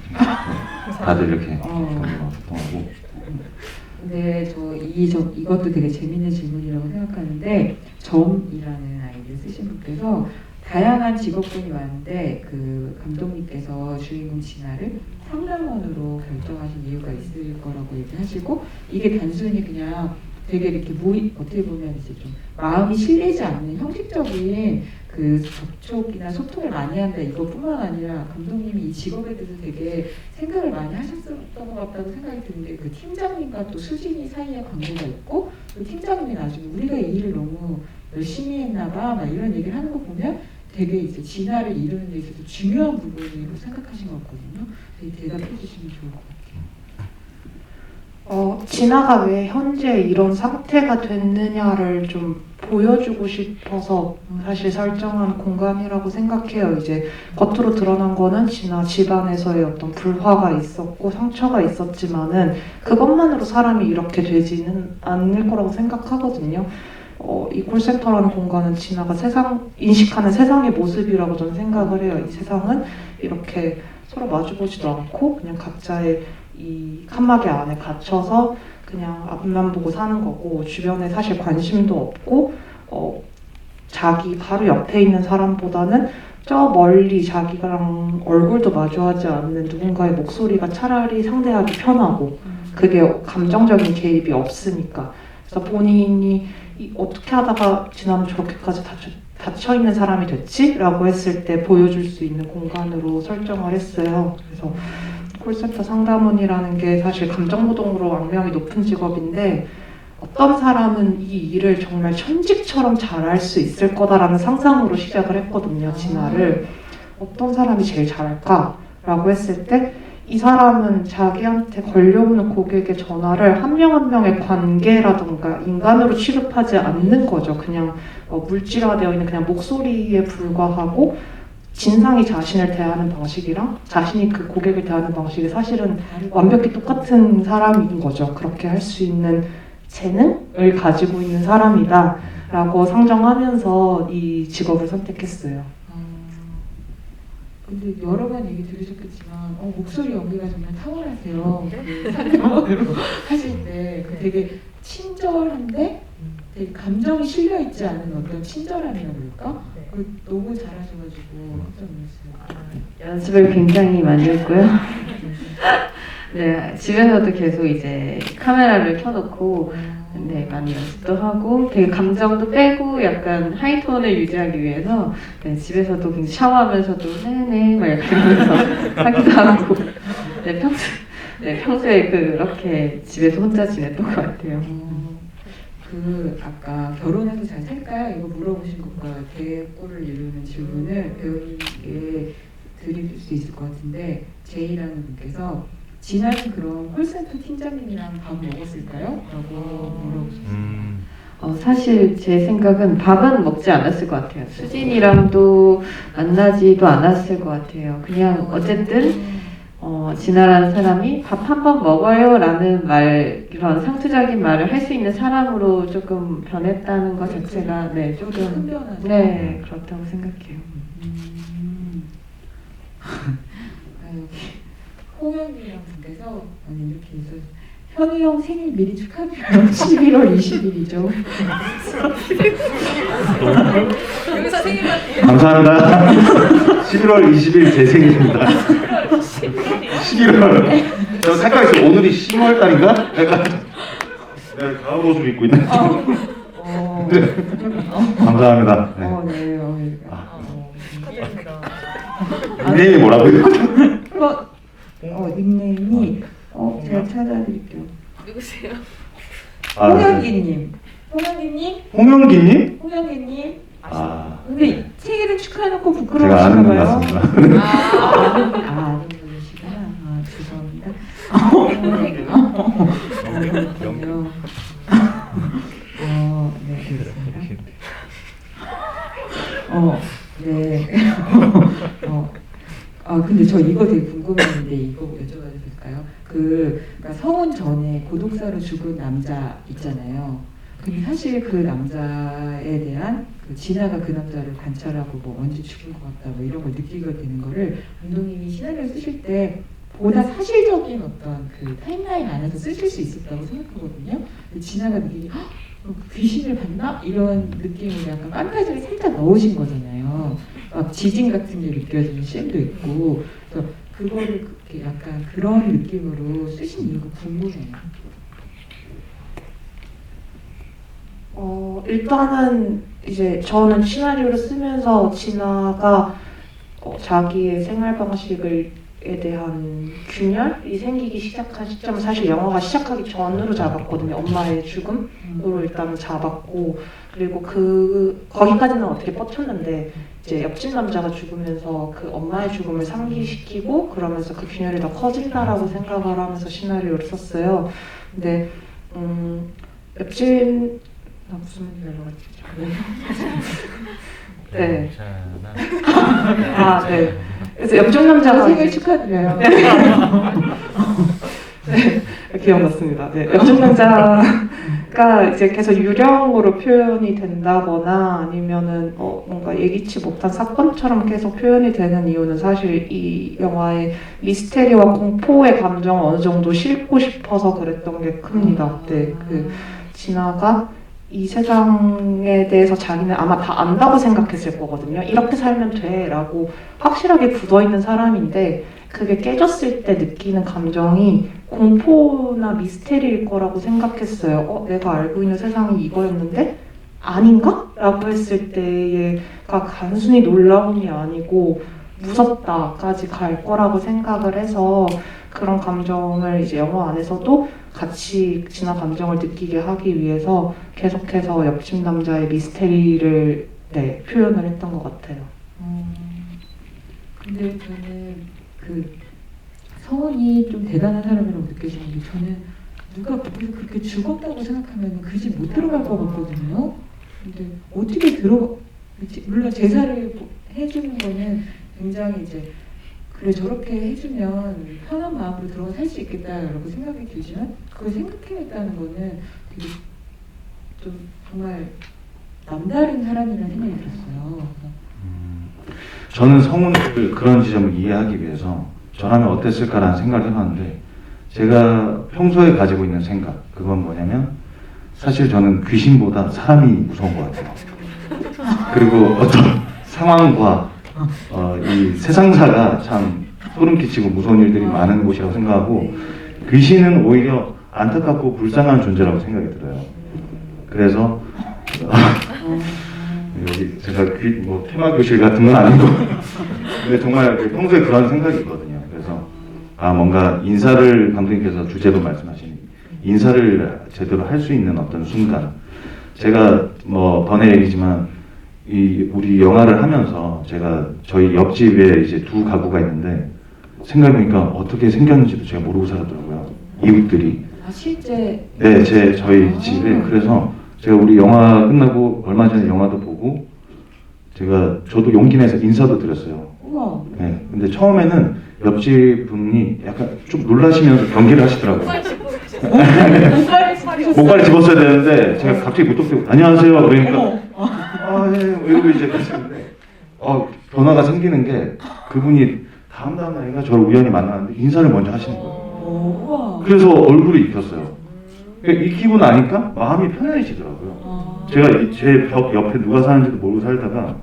다들 이렇게 소통하고. 근데 이것도 되게 재밌는 질문이라고 생각하는데 점이라는 아이디를 쓰신 분께서 다양한 직업군이 많은데 그 감독님께서 주인공 진아를 상담원으로 결정하신 이유가 있을 거라고 얘기하시고 이게 단순히 그냥 되게 이렇게 어떻게 보면 이제 좀 마음이 실리지 않는 형식적인 그 접촉이나 소통을 많이 한다 이것뿐만 아니라 감독님이 이 직업에 대해서 되게 생각을 많이 하셨던 것 같다고 생각이 드는데 그 팀장님과 또 수진이 사이에 관계가 있고 또 팀장님이 나중에 우리가 이 일을 너무 열심히 했나봐 막 이런 얘기를 하는 거 보면 되게 이제 진아를 이루는 데 있어서 중요한 부분이라고 생각하신 것 같거든요. 되게 대답해 주시면 좋을 것 진아가 왜 현재 이런 상태가 됐느냐를 좀 보여주고 싶어서 사실 설정한 공간이라고 생각해요. 이제 겉으로 드러난 거는 진아 집안에서의 어떤 불화가 있었고 상처가 있었지만은 그것만으로 사람이 이렇게 되지는 않을 거라고 생각하거든요. 이 콜센터라는 공간은 진아가 인식하는 세상의 모습이라고 저는 생각을 해요. 이 세상은 이렇게 서로 마주보지도 않고 그냥 각자의 이 칸막이 안에 갇혀서 그냥 앞만 보고 사는 거고 주변에 사실 관심도 없고 자기 바로 옆에 있는 사람보다는 저 멀리 자기랑 얼굴도 마주하지 않는 누군가의 목소리가 차라리 상대하기 편하고 그게 감정적인 개입이 없으니까 그래서 본인이 어떻게 하다가 지나면 저렇게까지 닫혀있는 사람이 됐지? 라고 했을 때 보여줄 수 있는 공간으로 설정을 했어요. 그래서 콜센터 상담원이라는 게 사실 감정노동으로 악명이 높은 직업인데 어떤 사람은 이 일을 정말 천직처럼 잘할 수 있을 거다라는 상상으로 시작을 했거든요. 진아를 어떤 사람이 제일 잘할까? 라고 했을 때 이 사람은 자기한테 걸려오는 고객의 전화를 한 명 한 명의 관계라든가 인간으로 취급하지 않는 거죠. 그냥 물질화되어 있는 그냥 목소리에 불과하고 진상이 자신을 대하는 방식이랑 자신이 그 고객을 대하는 방식이 사실은 완벽히 똑같은 사람인 거죠. 그렇게 할 수 있는 재능을 가지고 있는 사람이다 라고 상정하면서 이 직업을 선택했어요. 근데 여러 번 얘기 들으셨겠지만 목소리 연기가 정말 탁월하세요. 상대방으로 하실 때 되게 친절한데 되게 감정이 실려 있지 않은 어떤 친절함이라 그럴까? 너무 잘하셔가지고 깜짝 놀랐어요. 연습을 굉장히 많이 했고요. 네, 집에서도 계속 이제 카메라를 켜놓고 네, 많이 연습도 하고 되게 감정도 빼고 약간 하이톤을 유지하기 위해서 네, 집에서도 굉장히 샤워하면서도 네네 막 이렇게 하면서 하기도 하고 네, 평소에 그렇게 집에서 혼자 지냈던 것 같아요. 아까 결혼해서 잘 살까요? 이거 물어보신 것과 대꾸를 이루는 질문을 배우님께 드릴 수 있을 것 같은데 제이라는 분께서 진아는 그럼 콜센터 팀장님이랑 밥 먹었을까요? 라고 물어보셨어요. 사실 제 생각은 밥은 먹지 않았을 것 같아요. 수진이랑도 만나지도 않았을 것 같아요. 그냥 어쨌든 진아라는 사람이 밥 한 번 먹어요 라는 말, 이런 상투적인 말을 할 수 있는 사람으로 조금 변했다는 것 자체가 네, 조금 네, 그렇다고 생각해요. 홍현이라는 분께서 이렇게 해서 현우 형 생일 미리 축하드려요. 11월 20일이죠. 여기서 생일 파티. 감사합니다. 11월 20일 제 생일입니다. 11월. 저 생각했어요. 오늘이 10월 달인가? 약간 내가 가을 옷을 입고 있는. 감사합니다. 네. 닉네임이 뭐라고요? 닉네임이 제가 찾아드릴게요. 누구세요? 홍현기님. 홍현기님? 홍영기님? 홍현기님? 아, 근데 생일을 축하해놓고 제가 부끄러우신가 아는 분 봐요. 같습니다. 아는 분이시구나. 죄송합니다. 네, 알겠습니다. 네. 근데 저 이거 되게 궁금했는데 이거 여쭤봐도 될까요? 그러니까 성혼 전에 고독사로 죽은 남자 있잖아요. 근데 사실 그 남자에 대한 진아가 그 남자를 관찰하고 뭐 언제 죽은 것 같다 뭐 이런 걸 느끼게 되는 거를 감독님이 시나리오 쓰실 때 보다 사실적인 어떤 그 타임라인 안에서 쓰실 수 있었다고 생각하거든요. 근데 진아가 느끼기 귀신을 봤나? 이런 느낌으로 약간 판타지를 살짝 넣으신 거잖아요. 막 지진 같은 게 느껴지는 씬도 있고 그래서 그거를 그렇게 약간 그런 느낌으로 쓰신 이유가 궁금해요. 일단은 이제 저는 시나리오를 쓰면서 진아가 자기의 생활 방식에 대한 균열이 생기기 시작한 시점은 사실 영화가 시작하기 전으로 잡았거든요. 엄마의 죽음으로 일단은 잡았고 그리고 거기까지는 어떻게 뻗쳤는데 이제 옆집 남자가 죽으면서 그 엄마의 죽음을 상기시키고 그러면서 그 균열이 더 커진다라고 생각을 하면서 시나리오를 썼어요. 근데 옆집 나 무슨 얘기를 하려고 했지? 네. 아, 네. 그래서 옆집 남자가 생일 축하드려요. 네, 기억났습니다. 네, 옆집 남자가 이제 계속 유령으로 표현이 된다거나 아니면은 뭔가 예기치 못한 사건처럼 계속 표현이 되는 이유는 사실 이 영화의 미스테리와 공포의 감정을 어느 정도 싣고 싶어서 그랬던 게 큽니다. 네, 그 진아가 이 세상에 대해서 자기는 아마 다 안다고 생각했을 거거든요. 이렇게 살면 돼라고 확실하게 굳어있는 사람인데 그게 깨졌을 때 느끼는 감정이 공포나 미스테리일 거라고 생각했어요. 내가 알고 있는 세상이 이거였는데 아닌가? 라고 했을 때가 단순히 놀라움이 아니고 무섭다까지 갈 거라고 생각을 해서 그런 감정을 이제 영화 안에서도 같이 진화 감정을 느끼게 하기 위해서 계속해서 옆집 남자의 미스테리를 표현을 했던 것 같아요. 근데 저는 그 성훈이 좀 대단한 사람이라고 느껴지는 게 저는 누가 거기서 그렇게 죽었다고 생각하면 그 집 못 들어갈 것 같거든요. 근데 어떻게 물론 제사를 해주는 거는 굉장히 이제 그래 저렇게 해주면 편한 마음으로 들어가 살 수 있겠다라고 생각이 들지만 그걸 생각해냈다는 거는 되게 좀 정말 남다른 사람이라는 생각이 들었어요. 저는 성훈을 그런 지점을 이해하기 위해서 저라면 어땠을까라는 생각을 해봤는데 제가 평소에 가지고 있는 생각 그건 뭐냐면 사실 저는 귀신보다 사람이 무서운 것 같아요. 그리고 어떤 상황과 이 세상사가 참 소름 끼치고 무서운 일들이 많은 곳이라고 생각하고 귀신은 오히려 안타깝고 불쌍한 존재라고 생각이 들어요. 그래서 여기 제가 뭐 테마 교실 같은 건 아니고 근데 정말 평소에 그런 생각이 있거든요. 그래서 뭔가 인사를 감독님께서 주제로 말씀하신 인사를 제대로 할 수 있는 어떤 순간 제가 뭐 번외 얘기지만 우리 영화를 하면서 제가 저희 옆집에 이제 두 가구가 있는데 생각해보니까 어떻게 생겼는지도 제가 모르고 살았더라고요. 이웃들이. 실제? 네, 저희 집에. 그래서 제가 우리 영화 끝나고 얼마 전에 영화도 보고 저도 용기 내서 인사도 드렸어요. 우와. 네, 근데 처음에는 옆집 분이 약간 좀 놀라시면서 경계를 하시더라고요. 목발을 집었어야 되는데 제가 갑자기 무턱대고 안녕하세요 그러니까 네 이러고 이제 가시는데 변화가 생기는 게 그분이 다음 날인가 저를 우연히 만났는데 인사를 먼저 하시는 거예요. 그래서 얼굴이 익혔어요. 익히고 나니까 마음이 편해지더라고요. 제가 제 벽 옆에 누가 사는지도 모르고 살다가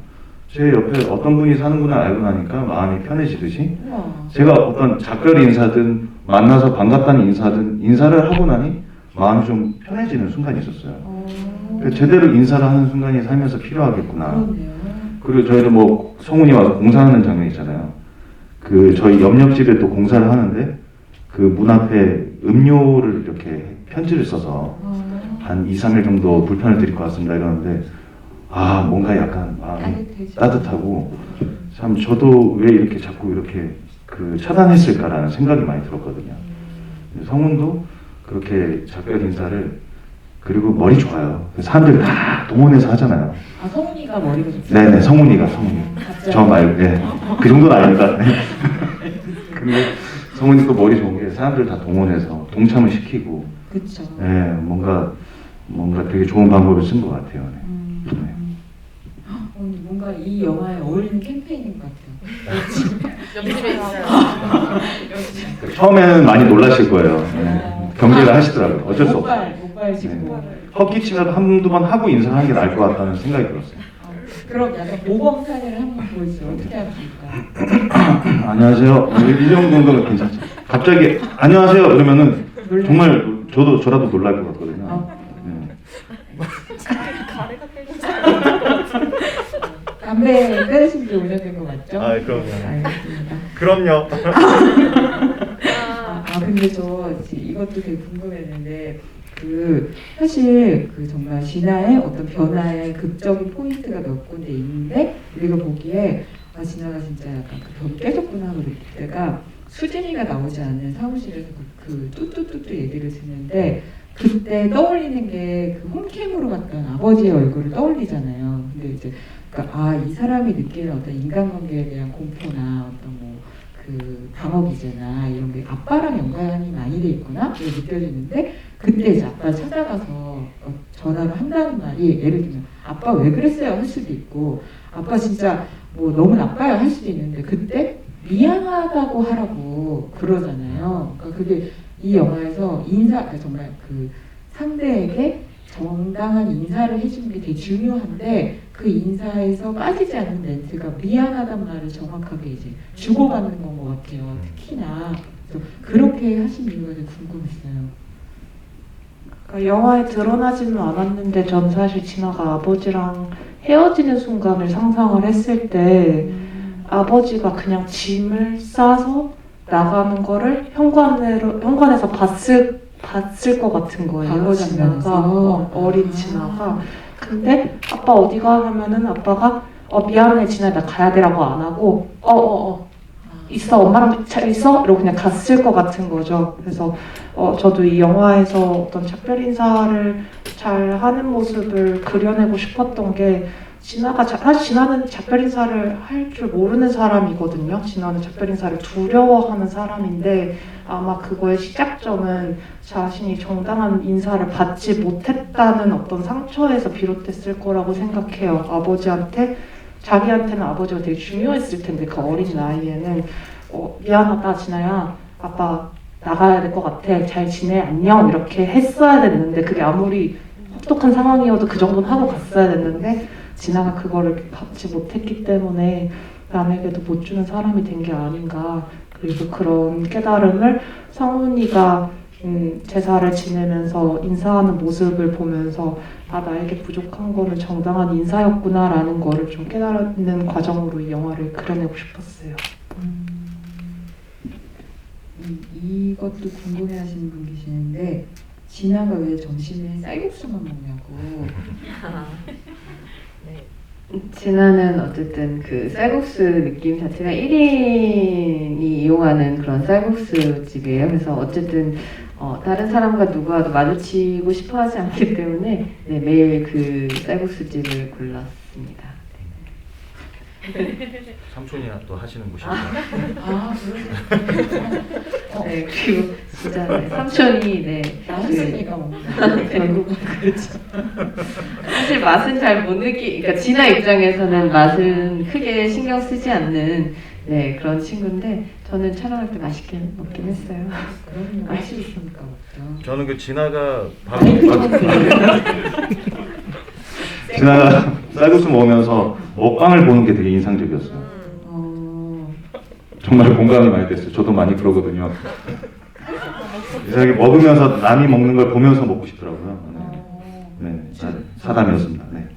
제 옆에 어떤 분이 사는구나 알고 나니까 마음이 편해지듯이 제가 어떤 작별 인사든 만나서 반갑다는 인사든 인사를 하고 나니 마음이 좀 편해지는 순간이 있었어요. 제대로 인사를 하는 순간이 살면서 필요하겠구나. 그리고 저희도 뭐 성훈이 와서 공사하는 장면 있잖아요. 저희 옆집에 또 공사를 하는데 그 문 앞에 음료를 이렇게 편지를 써서 한 2, 3일 정도 불편을 드릴 것 같습니다 이러는데 뭔가 약간 마음이 따뜻하고 참 저도 왜 이렇게 자꾸 이렇게 차단했을까라는 생각이 많이 들었거든요. 성훈도 그렇게 작별 인사를 그리고 머리 좋아요. 사람들이 다 동원해서 하잖아요. 성훈이가 머리가 좋죠? 네네, 성훈이. 저 말고, 그 정도는 아닙니다. 근데 성훈이 또 머리 좋은 게 사람들 다 동원해서 동참을 시키고, 그쵸. 네, 뭔가 되게 좋은 방법을 쓴 것 같아요. 네. 뭔가 이 영화에 어울리는 캠페인인 것 같아요. 옆집에 있어요. 처음에는 많이 놀라실 거예요. 네. 경계를 하시더라고요. 어쩔 수 없어요. 목발 짚고. 헛기침이라도 한두 번 하고 인사하는 게 나을 것 같다는 생각이 들었어요. 그럼 약간 모범 사례를 한번 보여주세요. 어떻게 하면 좋을까? 안녕하세요. 이 정도는 괜찮죠. 갑자기 안녕하세요 그러면은 정말 저라도 놀랄 것 같거든요. 가래가 끌려서. 담배 끊으신 지 5년 된 거 맞죠? 그럼요. 알겠습니다. 그럼요. 근데 저 이것도 되게 궁금했는데 사실 정말 진아의 어떤 변화의 극적인 포인트가 몇 군데 있는데 우리가 보기에 진아가 진짜 약간 변이 깨졌구나 하고 느낄 때가 수진이가 나오지 않는 사무실에서 뚜뚜뚜뚜 얘기를 듣는데 그때 떠올리는 게 홈캠으로 갔던 아버지의 얼굴을 떠올리잖아요. 근데 이제 이 사람이 느끼는 어떤 인간관계에 대한 공포나 어떤 방어 기제나 이런 게 아빠랑 연관이 많이 돼 있구나 이렇게 느껴지는데 그때 이제 아빠를 찾아가서 전화를 한다는 말이 예를 들면 아빠 왜 그랬어요 할 수도 있고 아빠 진짜 너무 나빠요 할 수도 있는데 그때 미안하다고 하라고 그러잖아요. 그러니까 그게 이 영화에서 그러니까 정말 상대에게 정당한 인사를 해주는 게 되게 중요한데 그 인사에서 빠지지 않는 멘트가 미안하단 말을 정확하게 이제 주고받는 건 것 같아요. 특히나 그래서 그렇게 하신 이유가 되게 궁금했어요. 그러니까 영화에 드러나지는 않았는데 전 사실 진아가 아버지랑 헤어지는 순간을 상상을 했을 때 아버지가 그냥 짐을 싸서 나가는 거를 현관에서 봤을 것 같은 거예요. 과거 진아가 장면에서 어린 진아가. 근데 아빠 어디가 하면은 아빠가 미안해 진아 나 가야 돼라고 안 하고 있어 엄마랑 잘 있어 이러고 그냥 갔을 것 같은 거죠. 그래서 저도 이 영화에서 어떤 작별 인사를 잘 하는 모습을 그려내고 싶었던 게 사실 진아는 작별 인사를 할 줄 모르는 사람이거든요. 진아는 작별 인사를 두려워하는 사람인데 아마 그거의 시작점은 자신이 정당한 인사를 받지 못했다는 어떤 상처에서 비롯됐을 거라고 생각해요. 자기한테는 아버지가 되게 중요했을 텐데 그 어린 나이에는 미안하다 진아야 아빠 나가야 될 것 같아 잘 지내 안녕 이렇게 했어야 됐는데 그게 아무리 혹독한 상황이어도 그 정도는 하고 갔어야 됐는데 진아가 그거를 받지 못했기 때문에 남에게도 못 주는 사람이 된 게 아닌가. 그리고 그런 깨달음을 성훈이가 제사를 지내면서 인사하는 모습을 보면서 나에게 부족한 거는 정당한 인사였구나라는 거를 좀 깨달는 과정으로 이 영화를 그려내고 싶었어요. 이것도 궁금해하시는 분 계시는데 진아가 왜 점심에 쌀국수만 먹냐고. 진아는 어쨌든 쌀국수 느낌 자체가 1인이 이용하는 그런 쌀국수 집이에요. 그래서 어쨌든 다른 사람과 누구와도 마주치고 싶어 하지 않기 때문에 매일 쌀국수 집을 골랐습니다. 삼촌이나 또 하시는 곳이죠. 네, 그리고 진짜 삼촌이 나은이가 먹는 결국은 그렇죠. 사실 맛은 잘 못 그러니까 진아 입장에서는 맛은 크게 신경 쓰지 않는 그런 친구인데 저는 촬영할 때 맛있게 먹긴 했어요. 그런 맛이 있으니까 먹죠. 저는 진아가 진아가 쌀국수 먹으면서 먹방을 보는 게 되게 인상적이었어요. 정말 공감이 많이 됐어요. 저도 많이 그러거든요. 이렇게 먹으면서 남이 먹는 걸 보면서 먹고 싶더라고요. 네, 사담이었습니다. 네.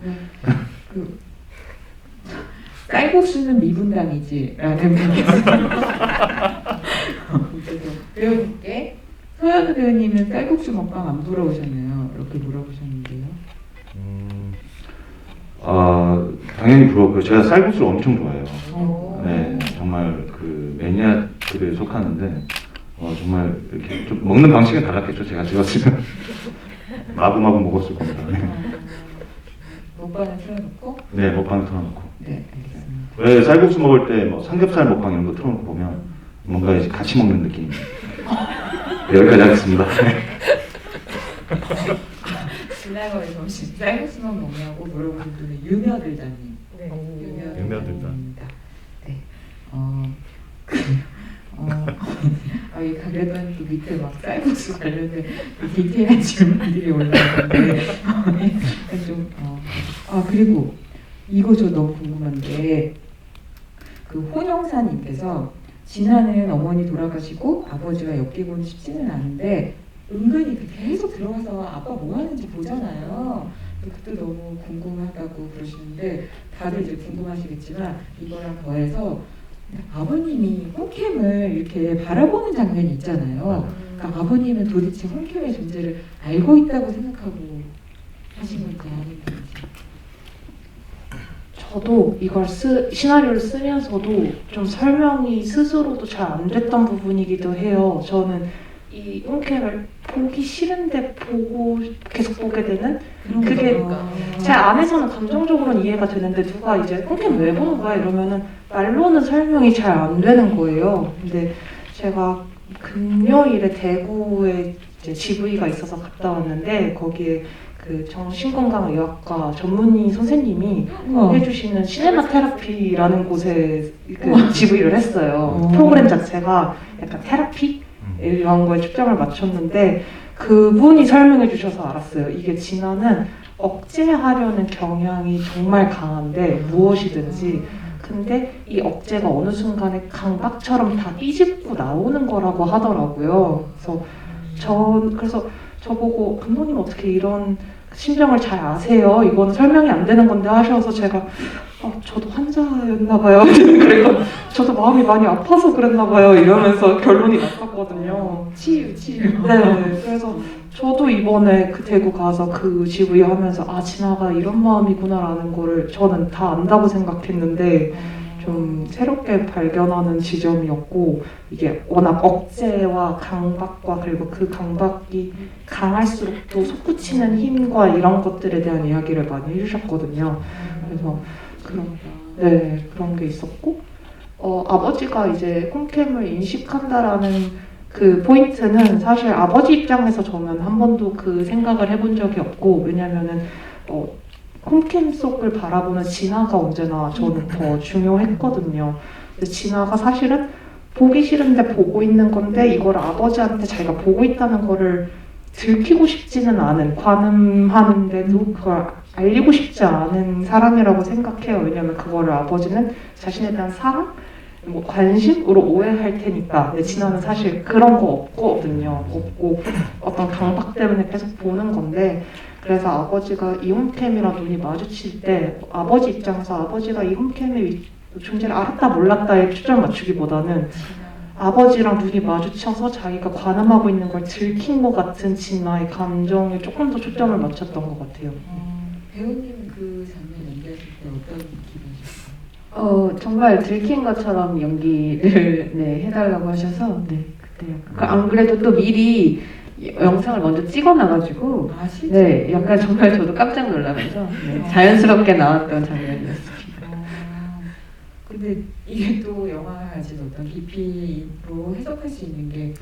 쌀국수는 미분당이지라는 분이 배우님께 소연우 배우님은 쌀국수 먹방 안 부러우셨나요? 이렇게 물어보셨는데요. 당연히 부러웠고요. 제가 쌀국수를 엄청 좋아해요. 네, 정말 매니아들에 속하는데 정말 이렇게 좀 먹는 방식은 달랐겠죠. 제가 찍었으면 마구마구 먹었을 겁니다. 네. 먹방을 틀어놓고? 네, 먹방을 틀어놓고. 네, 알겠습니다. 왜 쌀국수 먹을 때 삼겹살 먹방 이런 거 틀어놓고 보면 뭔가 이제 같이 먹는 느낌. 여기까지 하겠습니다. 지나가면서 점심 쌀국수만 먹냐고 물어보신 분은 유며들자님. 네. 유며들자입니다. 네. 그랬더니 또 밑에 막 쌀국수 관련된 디테일한 질문들이 올라오는데 그리고 이거 저 너무 궁금한데 혼영사님께서 진아는 어머니 돌아가시고 아버지와 엮이고는 싶지는 않은데 은근히 계속 들어가서 아빠 뭐 하는지 보잖아요. 그것도 너무 궁금하다고 그러시는데 다들 이제 궁금하시겠지만 이거랑 더해서 아버님이 홈캠을 이렇게 바라보는 장면이 있잖아요. 그러니까 아버님은 도대체 홈캠의 존재를 알고 있다고 생각하고 하신 건지 아닌 건지. 저도 이걸 시나리오를 쓰면서도 좀 설명이 스스로도 잘 안 됐던 부분이기도 해요. 저는 이 홈캠을 보기 싫은데 계속 보게 되는 그런 그게 거니까. 제 안에서는 감정적으로는 이해가 되는데 누가 이제 홈캠 왜 보는 거야 이러면은 말로는 설명이 잘 안 되는 거예요. 근데 제가 금요일에 대구에 이제 GV가 있어서 갔다 왔는데 거기에 그 정신건강의학과 전문의 선생님이 해주시는 시네마 테라피라는 곳에 그 GV를 했어요. 프로그램 자체가 약간 테라피 이런 거에 초점을 맞췄는데 그분이 설명해 주셔서 알았어요. 이게 진화는 억제하려는 경향이 정말 강한데 무엇이든지 근데 이 억제가 어느 순간에 강박처럼 다 뒤집고 나오는 거라고 하더라고요. 그래서 저보고 감독님 어떻게 이런 심정을 잘 아세요? 이건 설명이 안 되는 건데 하셔서 제가 저도 환자였나 봐요. 그리고 저도 마음이 많이 아파서 그랬나 봐요. 이러면서 결론이 났었거든요. 치유. 네, 그래서 저도 이번에 그 대구 가서 그 GV 하면서 진아가 이런 마음이구나라는 거를 저는 다 안다고 생각했는데 좀 새롭게 발견하는 지점이었고 이게 워낙 억제와 강박과 그리고 그 강박이 강할수록 또 솟구치는 힘과 이런 것들에 대한 이야기를 많이 해주셨거든요. 그래서 그런 게 있었고 아버지가 이제 홈캠을 인식한다라는 그 포인트는 사실 아버지 입장에서 저는 한 번도 그 생각을 해본 적이 없고 왜냐면은 홈캠 속을 바라보는 진아가 언제나 저는 더 중요했거든요. 근데 진아가 사실은 보기 싫은데 보고 있는 건데 이걸 아버지한테 자기가 보고 있다는 거를 들키고 싶지는 않은 관음하는데도 그걸 알리고 싶지 않은 사람이라고 생각해요. 왜냐면 그거를 아버지는 자신에 대한 사랑, 관심으로 오해할 테니까. 근데 진아는 사실 그런 거 없거든요. 없고 어떤 강박 때문에 계속 보는 건데 그래서 아버지가 이 홈캠이랑 눈이 마주칠 때 아버지 입장에서 아버지가 이 홈캠의 존재를 알았다 몰랐다에 초점을 맞추기보다는 아버지랑 눈이 마주쳐서 자기가 관음하고 있는 걸 들킨 것 같은 진아의 감정에 조금 더 초점을 맞췄던 것 같아요. 배우님은 그 장면 연기하실 때 어떤 기분이셨어요? 정말 들킨 것처럼 연기를 해달라고 하셔서 그때 안 그래도 또 미리 영상을 먼저 찍어놔가지고 실제? 약간 정말 저도 깜짝 놀라면서 자연스럽게 나왔던 장면이었습니다. 근데 이게 또 영화가 가진 어떤 깊이로 해석할 수 있는 게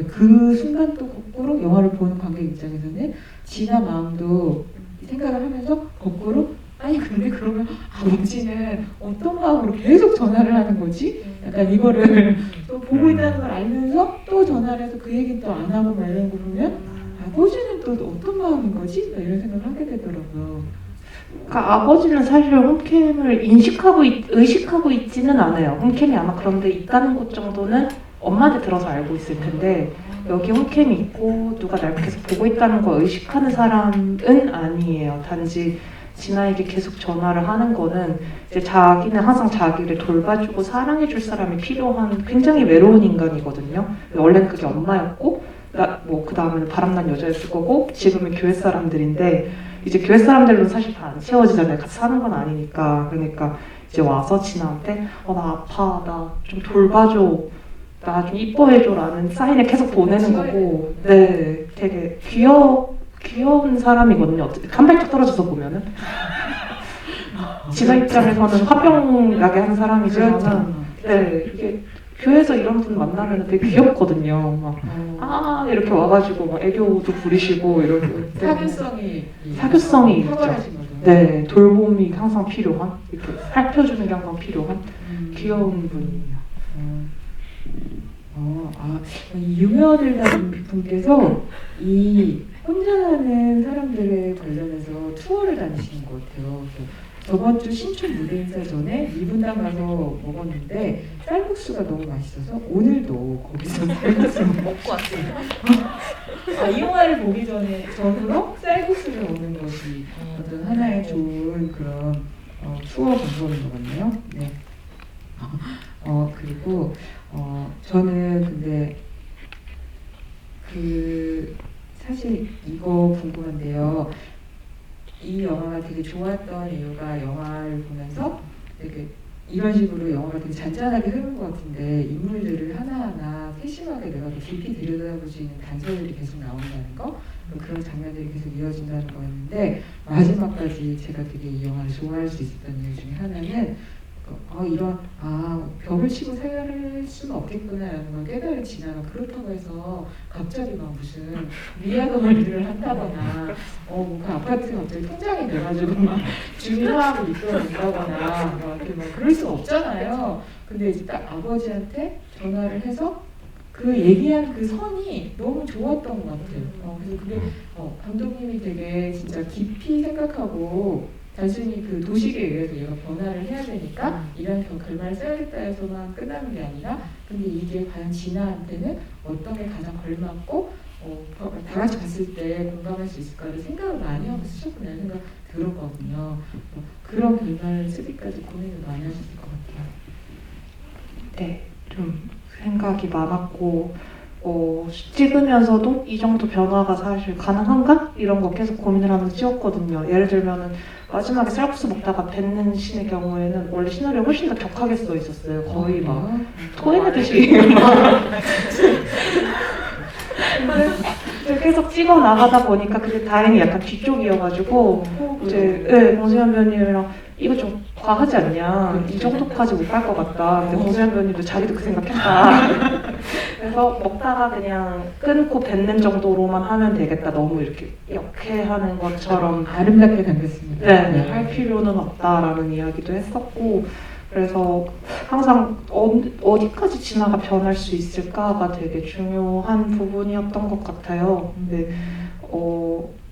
그 순간 또 거꾸로 영화를 보는 관객 입장에서는 진아 마음도 생각을 하면서 거꾸로 근데 그러면 옥지는 어떤 마음으로 계속 전화를 하는 거지? 약간 이거를 또 보고 있다는 걸 알면서 또 전화를 해서 그 얘기는 또 안 하고 막 이런 거 보면 아버지는 또 어떤 마음인 거지? 이런 생각을 하게 되더라고요. 그러니까 아버지는 사실 홈캠을 의식하고 있지는 않아요. 홈캠이 아마 그런데 있다는 것 정도는 엄마한테 들어서 알고 있을 텐데 여기 홈캠이 있고 누가 날 계속 보고 있다는 걸 의식하는 사람은 아니에요. 단지 진아에게 계속 전화를 하는 거는 이제 자기는 항상 자기를 돌봐주고 사랑해줄 사람이 필요한 굉장히 외로운 인간이거든요. 원래는 그게 엄마였고 그 다음에는 바람난 여자였을 거고 지금은 교회 사람들인데 이제 교회 사람들로는 사실 다 안 채워지잖아요. 같이 사는 건 아니니까. 그러니까 이제 와서 진아한테 나 아파, 나 좀 돌봐줘, 나 좀 이뻐해줘라는 사인을 계속 보내는 거고 되게 귀여운 사람이거든요. 한 발짝 떨어져서 보면은 진아 입장에서는 화병나게 한 사람이지만 이게 교회에서 이런 분 만나면 되게 귀엽거든요. 이렇게 와가지고 막 애교도 부리시고 이러고 사교성이 있죠. 거죠. 돌봄이 항상 필요한, 이렇게 살펴주는 게 항상 필요한 귀여운 분이에요. 이 유명한 분께서 이 혼자 사는 사람들에 관련해서 투어를 다니시는 것 같아요. 저번 주 신촌 무대 인사 전에 이분당 가서 먹었는데 쌀국수가 너무 맛있어서 오늘도 거기서 쌀국수 먹고 왔어요. 이 영화를 보기 전으로 쌀국수를 먹는 것이 어떤 하나의 좋은 그런 투어 방법인 것 같네요. 네. 그리고 저는 근데 사실 이거 궁금한데요. 이 영화가 되게 좋았던 이유가 영화를 보면서 되게 이런 식으로 영화가 되게 잔잔하게 흐른 것 같은데 인물들을 하나하나 세심하게 내가 더 깊이 들여다볼 수 있는 단서들이 계속 나온다는 거, 그런 장면들이 계속 이어진다는 거였는데 마지막까지 제가 되게 이 영화를 좋아할 수 있었던 이유 중에 하나는 벽을 치고 살 수는 없겠구나라는 걸 깨달은 진아가 그렇다고 해서 갑자기 막 무슨 위화감을 일을 한다거나 그 아파트가 갑자기 통장이 돼가지고 막 주민화합을 이끌어낸다거나 막 이렇게 막 그럴 수 없잖아요. 근데 이제 딱 아버지한테 전화를 해서 그 얘기한 그 선이 너무 좋았던 것 같아요. 그래서 그게 감독님이 되게 진짜 깊이 생각하고 단순히 그 도식에 의해서 얘가 변화를 해야 되니까 이런 결말을 써야겠다 해서만 끝나는 게 아니라 근데 이게 과연 진아한테는 어떤 게 가장 걸맞고 다 같이 봤을 때 공감할 수 있을까를 생각을 많이 하고 쓰셨구나 생각 들었거든요. 그런 결말을 쓰기까지 고민을 많이 하셨을 것 같아요. 네, 좀 생각이 많았고 찍으면서도 이 정도 변화가 사실 가능한가? 이런 거 계속 고민을 하면서 찍었거든요. 예를 들면은 마지막에 쌀국수 먹다가 뱉는 씬의 경우에는 원래 시나리오 훨씬 더 격하게 써 있었어요. 거의 막 토해내듯이. 근데 계속 찍어 나가다 보니까 그게 다행히 약간 뒤쪽이어가지고 이제 공수현 배우님이랑 이거 좀 과하지 않냐, 이 정도까지 못 갈 것 같다. 근데 공수현 배우님도 자기도 그 생각했다. 그래서 먹다가 그냥 끊고 뱉는 정도로만 하면 되겠다. 너무 이렇게 역해하는 것처럼 아름답게 담겼습니다. 네, 할 필요는 없다라는 이야기도 했었고, 그래서 항상 어디까지 진아가 변할 수 있을까가 되게 중요한 부분이었던 것 같아요. 근데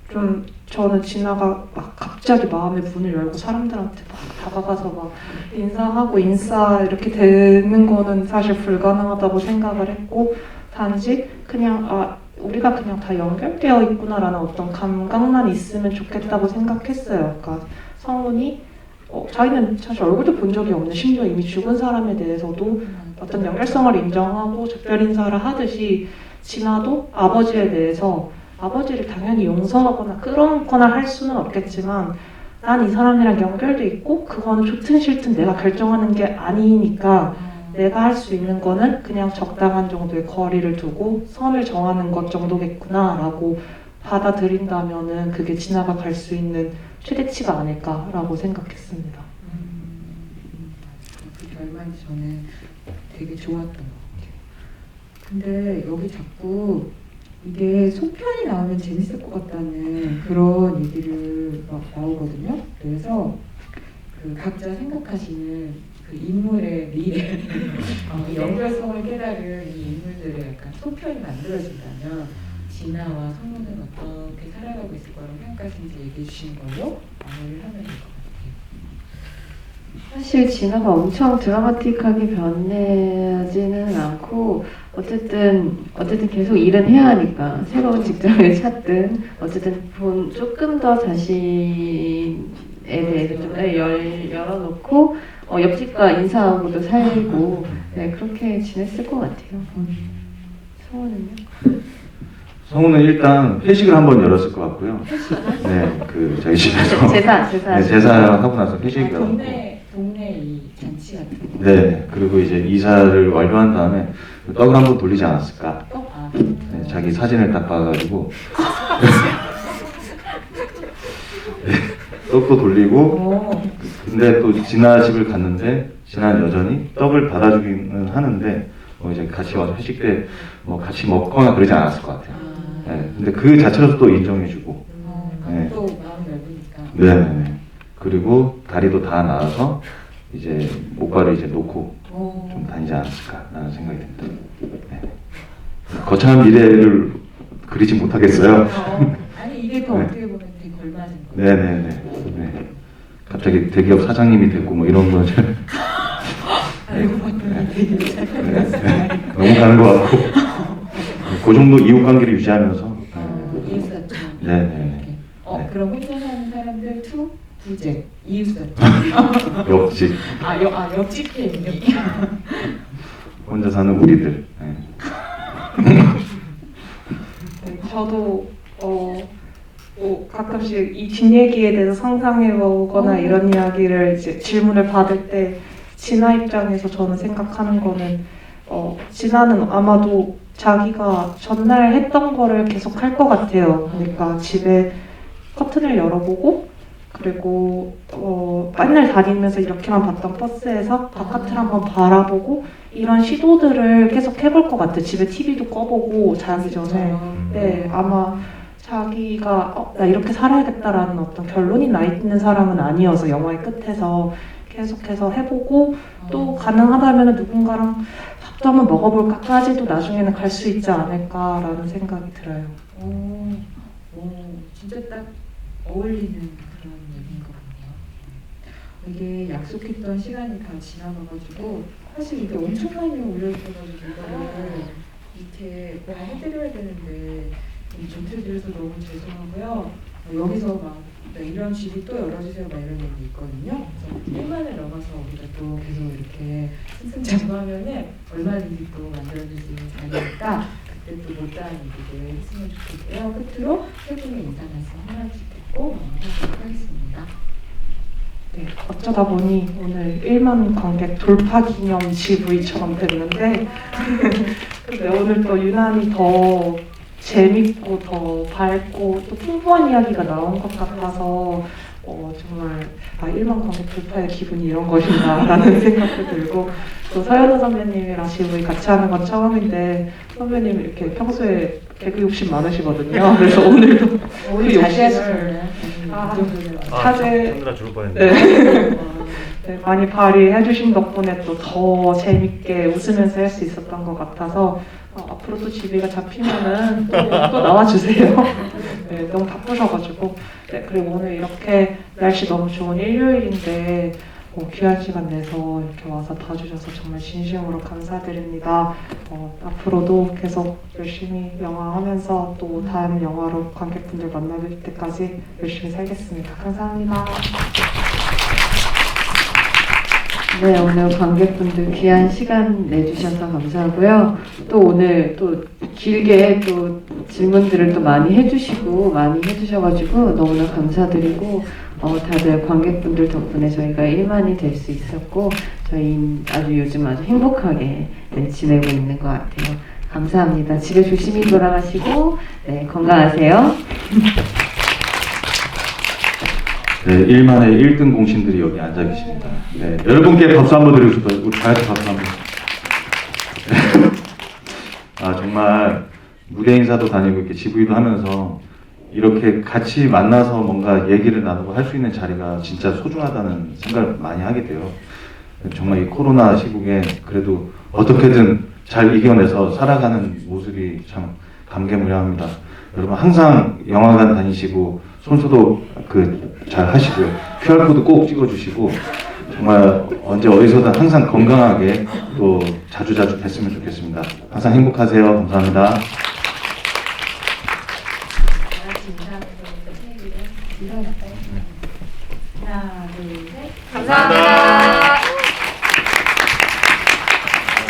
좀 저는 진아가 막 갑자기 마음의 문을 열고 사람들한테 막 다가가서 막 인사하고 인싸 이렇게 되는 거는 사실 불가능하다고 생각을 했고, 단지 그냥 우리가 그냥 다 연결되어 있구나라는 어떤 감각만 있으면 좋겠다고 생각했어요. 그러니까 성훈이 자기는 사실 얼굴도 본 적이 없는, 심지어 이미 죽은 사람에 대해서도 어떤 연결성을 인정하고 작별 인사를 하듯이 진아도 아버지에 대해서 아버지를 당연히 용서하거나 끌어안거나 할 수는 없겠지만 난 이 사람이랑 연결돼 있고 그거는 좋든 싫든 내가 결정하는 게 아니니까 내가 할 수 있는 거는 그냥 적당한 정도의 거리를 두고 선을 정하는 것 정도겠구나 라고 받아들인다면은 그게 진아가 갈 수 있는 최대치가 아닐까라고 생각했습니다. 그 결말이 저는 되게 좋았던 것 같아요. 근데 여기 자꾸 이게 속편이 나오면 재밌을 것 같다는 그런 얘기를 막 나오거든요. 그래서 그 각자 생각하시는 그 인물의 미래, 연결성을 깨달은 이 인물들의 약간 속편이 만들어진다면 진아와 성우는 어떻게 살아가고 있을 거라고 생각하시는지 얘기해 주신 걸로 마무리를 하면 될 것 같아요. 사실 진아가 엄청 드라마틱하게 변하지는 않고 어쨌든 계속 일은 해야 하니까 새로운 직장을 찾든 어쨌든 조금 더 자신에 대해서 좀 열어놓고 옆집과 인사하고도 살고 그렇게 지냈을 것 같아요. 성우는요? 성우는 일단 회식을 한번 열었을 것 같고요. 네, 그 저희 집에서 제사. 네, 제사하고 나서 회식을 열었고. 동네 이 잔치 같은 거. 네, 그리고 이제 이사를 완료한 다음에 떡을 한번 돌리지 않았을까. 네, 자기 사진을 딱 봐가지고 네, 떡도 돌리고. 근데 또 진아 집을 갔는데 진아는 여전히 떡을 받아주기는 하는데 이제 같이 와서 회식 때 같이 먹거나 그러지 않았을 것 같아요. 네, 근데 그 자체로도 또 인정해주고. 네. 또 마음이 넓으니까. 네. 그리고 다리도 다 나와서 이제 목발을 이제 놓고 좀 다니지 않았을까라는 생각이 듭니다. 네. 거창한 미래를 그리지 못하겠어요. 아니 이게 또 네. 어떻게 보면 되게 걸맞은 거예요. 네네네. 네. 갑자기 대기업 사장님이 됐고 뭐 이런 거 알고 봤더니 되게 너무 가는 것 같고 그 정도 이웃 관계를 유지하면서. 이웃사촌. 네네. 네. 그럼 혼자 사는 사람들 부재 이웃사촌. 옆집 옆집 개미. 혼자 사는 우리들. 네. 저도 뭐 가끔씩 이 뒷얘기에 대해서 상상해보거나 이런 이야기를 이제 질문을 받을 때 진아 입장에서 저는 생각하는 거는 진아는 아마도 자기가 전날 했던 거를 계속 할 것 같아요. 그러니까 집에 커튼을 열어보고 그리고 맨날 다니면서 이렇게만 봤던 버스에서 바깥을 한번 바라보고 이런 시도들을 계속 해볼 것 같아요. 집에 TV도 꺼보고 자기 전에. 네, 아마 자기가 나 이렇게 살아야겠다라는 어떤 결론이 나 있는 사람은 아니어서 영화의 끝에서 계속해서 해보고 또 가능하다면 누군가랑 밥도 한번 먹어볼까까지도 나중에는 갈 수 있지 않을까라는 생각이 들어요. 진짜 딱 어울리는 그런 얘기인 것 같네요. 이게 약속했던 시간이 다 지나가가지고 사실 이게 엄청 많이 올려주셔가지고 이거를 밑에 다 해드려야 되는데 전체드려서 너무 죄송하고요. 여기서 막 이런 집이 또 열어주세요 막 이런 얘기 있거든요. 그래서 1만을 넘어서 우리가 또 계속 이렇게 승승장구하면은 얼마든지 또 만들어줄 수 있는 자리니까 그때 또 못다한 얘기들 했으면 좋겠고요. 끝으로 세 분의 인사 말씀 하나씩 듣고 마무리하도록 하겠습니다. 네, 어쩌다 보니 오늘 1만 관객 돌파 기념 GV처럼 됐는데 근데 오늘 또 유난히 더 재밌고 더 밝고 또 풍부한 이야기가 나온 것 같아서 정말 1만 관객 돌파의 기분이 이런 것인가라는 생각도 들고 또 서연우 선배님이랑 GV 같이 하는 건 처음인데 선배님 이렇게 평소에 개그 욕심 많으시거든요. 그래서 오늘도 그 욕심을 사제 참느라 죽을 뻔했네. 네. 네, 많이 발휘해 주신 덕분에 또 더 재밌게 웃으면서 할 수 있었던 것 같아서 앞으로 또 GV가 잡히면은 또 나와주세요. 네, 너무 바쁘셔가지고. 네, 그리고 오늘 이렇게 날씨 너무 좋은 일요일인데 귀한 시간 내서 이렇게 와서 봐주셔서 정말 진심으로 감사드립니다. 앞으로도 계속 열심히 영화 하면서 또 다음 영화로 관객분들 만나뵐 때까지 열심히 살겠습니다. 감사합니다. 네, 오늘 관객분들 귀한 시간 내주셔서 감사하고요. 또 오늘 또 길게 또 질문들을 또 많이 해주셔가지고 너무나 감사드리고 다들 관객분들 덕분에 저희가 1만이 될 수 있었고 저희 요즘 아주 행복하게 지내고 있는 것 같아요. 감사합니다. 집에 조심히 돌아가시고 건강하세요. 네, 1만의 1등 공신들이 여기 앉아 계십니다. 네, 여러분께 박수 한번 드리고 싶어요. 우리 다 같이 박수 한번. 정말 무대 인사도 다니고 이렇게 GV도 하면서 이렇게 같이 만나서 뭔가 얘기를 나누고 할 수 있는 자리가 진짜 소중하다는 생각을 많이 하게 돼요. 정말 이 코로나 시국에 그래도 어떻게든 잘 이겨내서 살아가는 모습이 참 감개무량합니다. 여러분 항상 영화관 다니시고 손소독 잘 하시고요. QR코드 꼭 찍어주시고 정말 언제 어디서든 항상 건강하게 또 자주자주 뵀으면 좋겠습니다. 항상 행복하세요. 감사합니다. 다 같이 인사하면서 일어날까요? 하나, 둘, 셋. 감사합니다.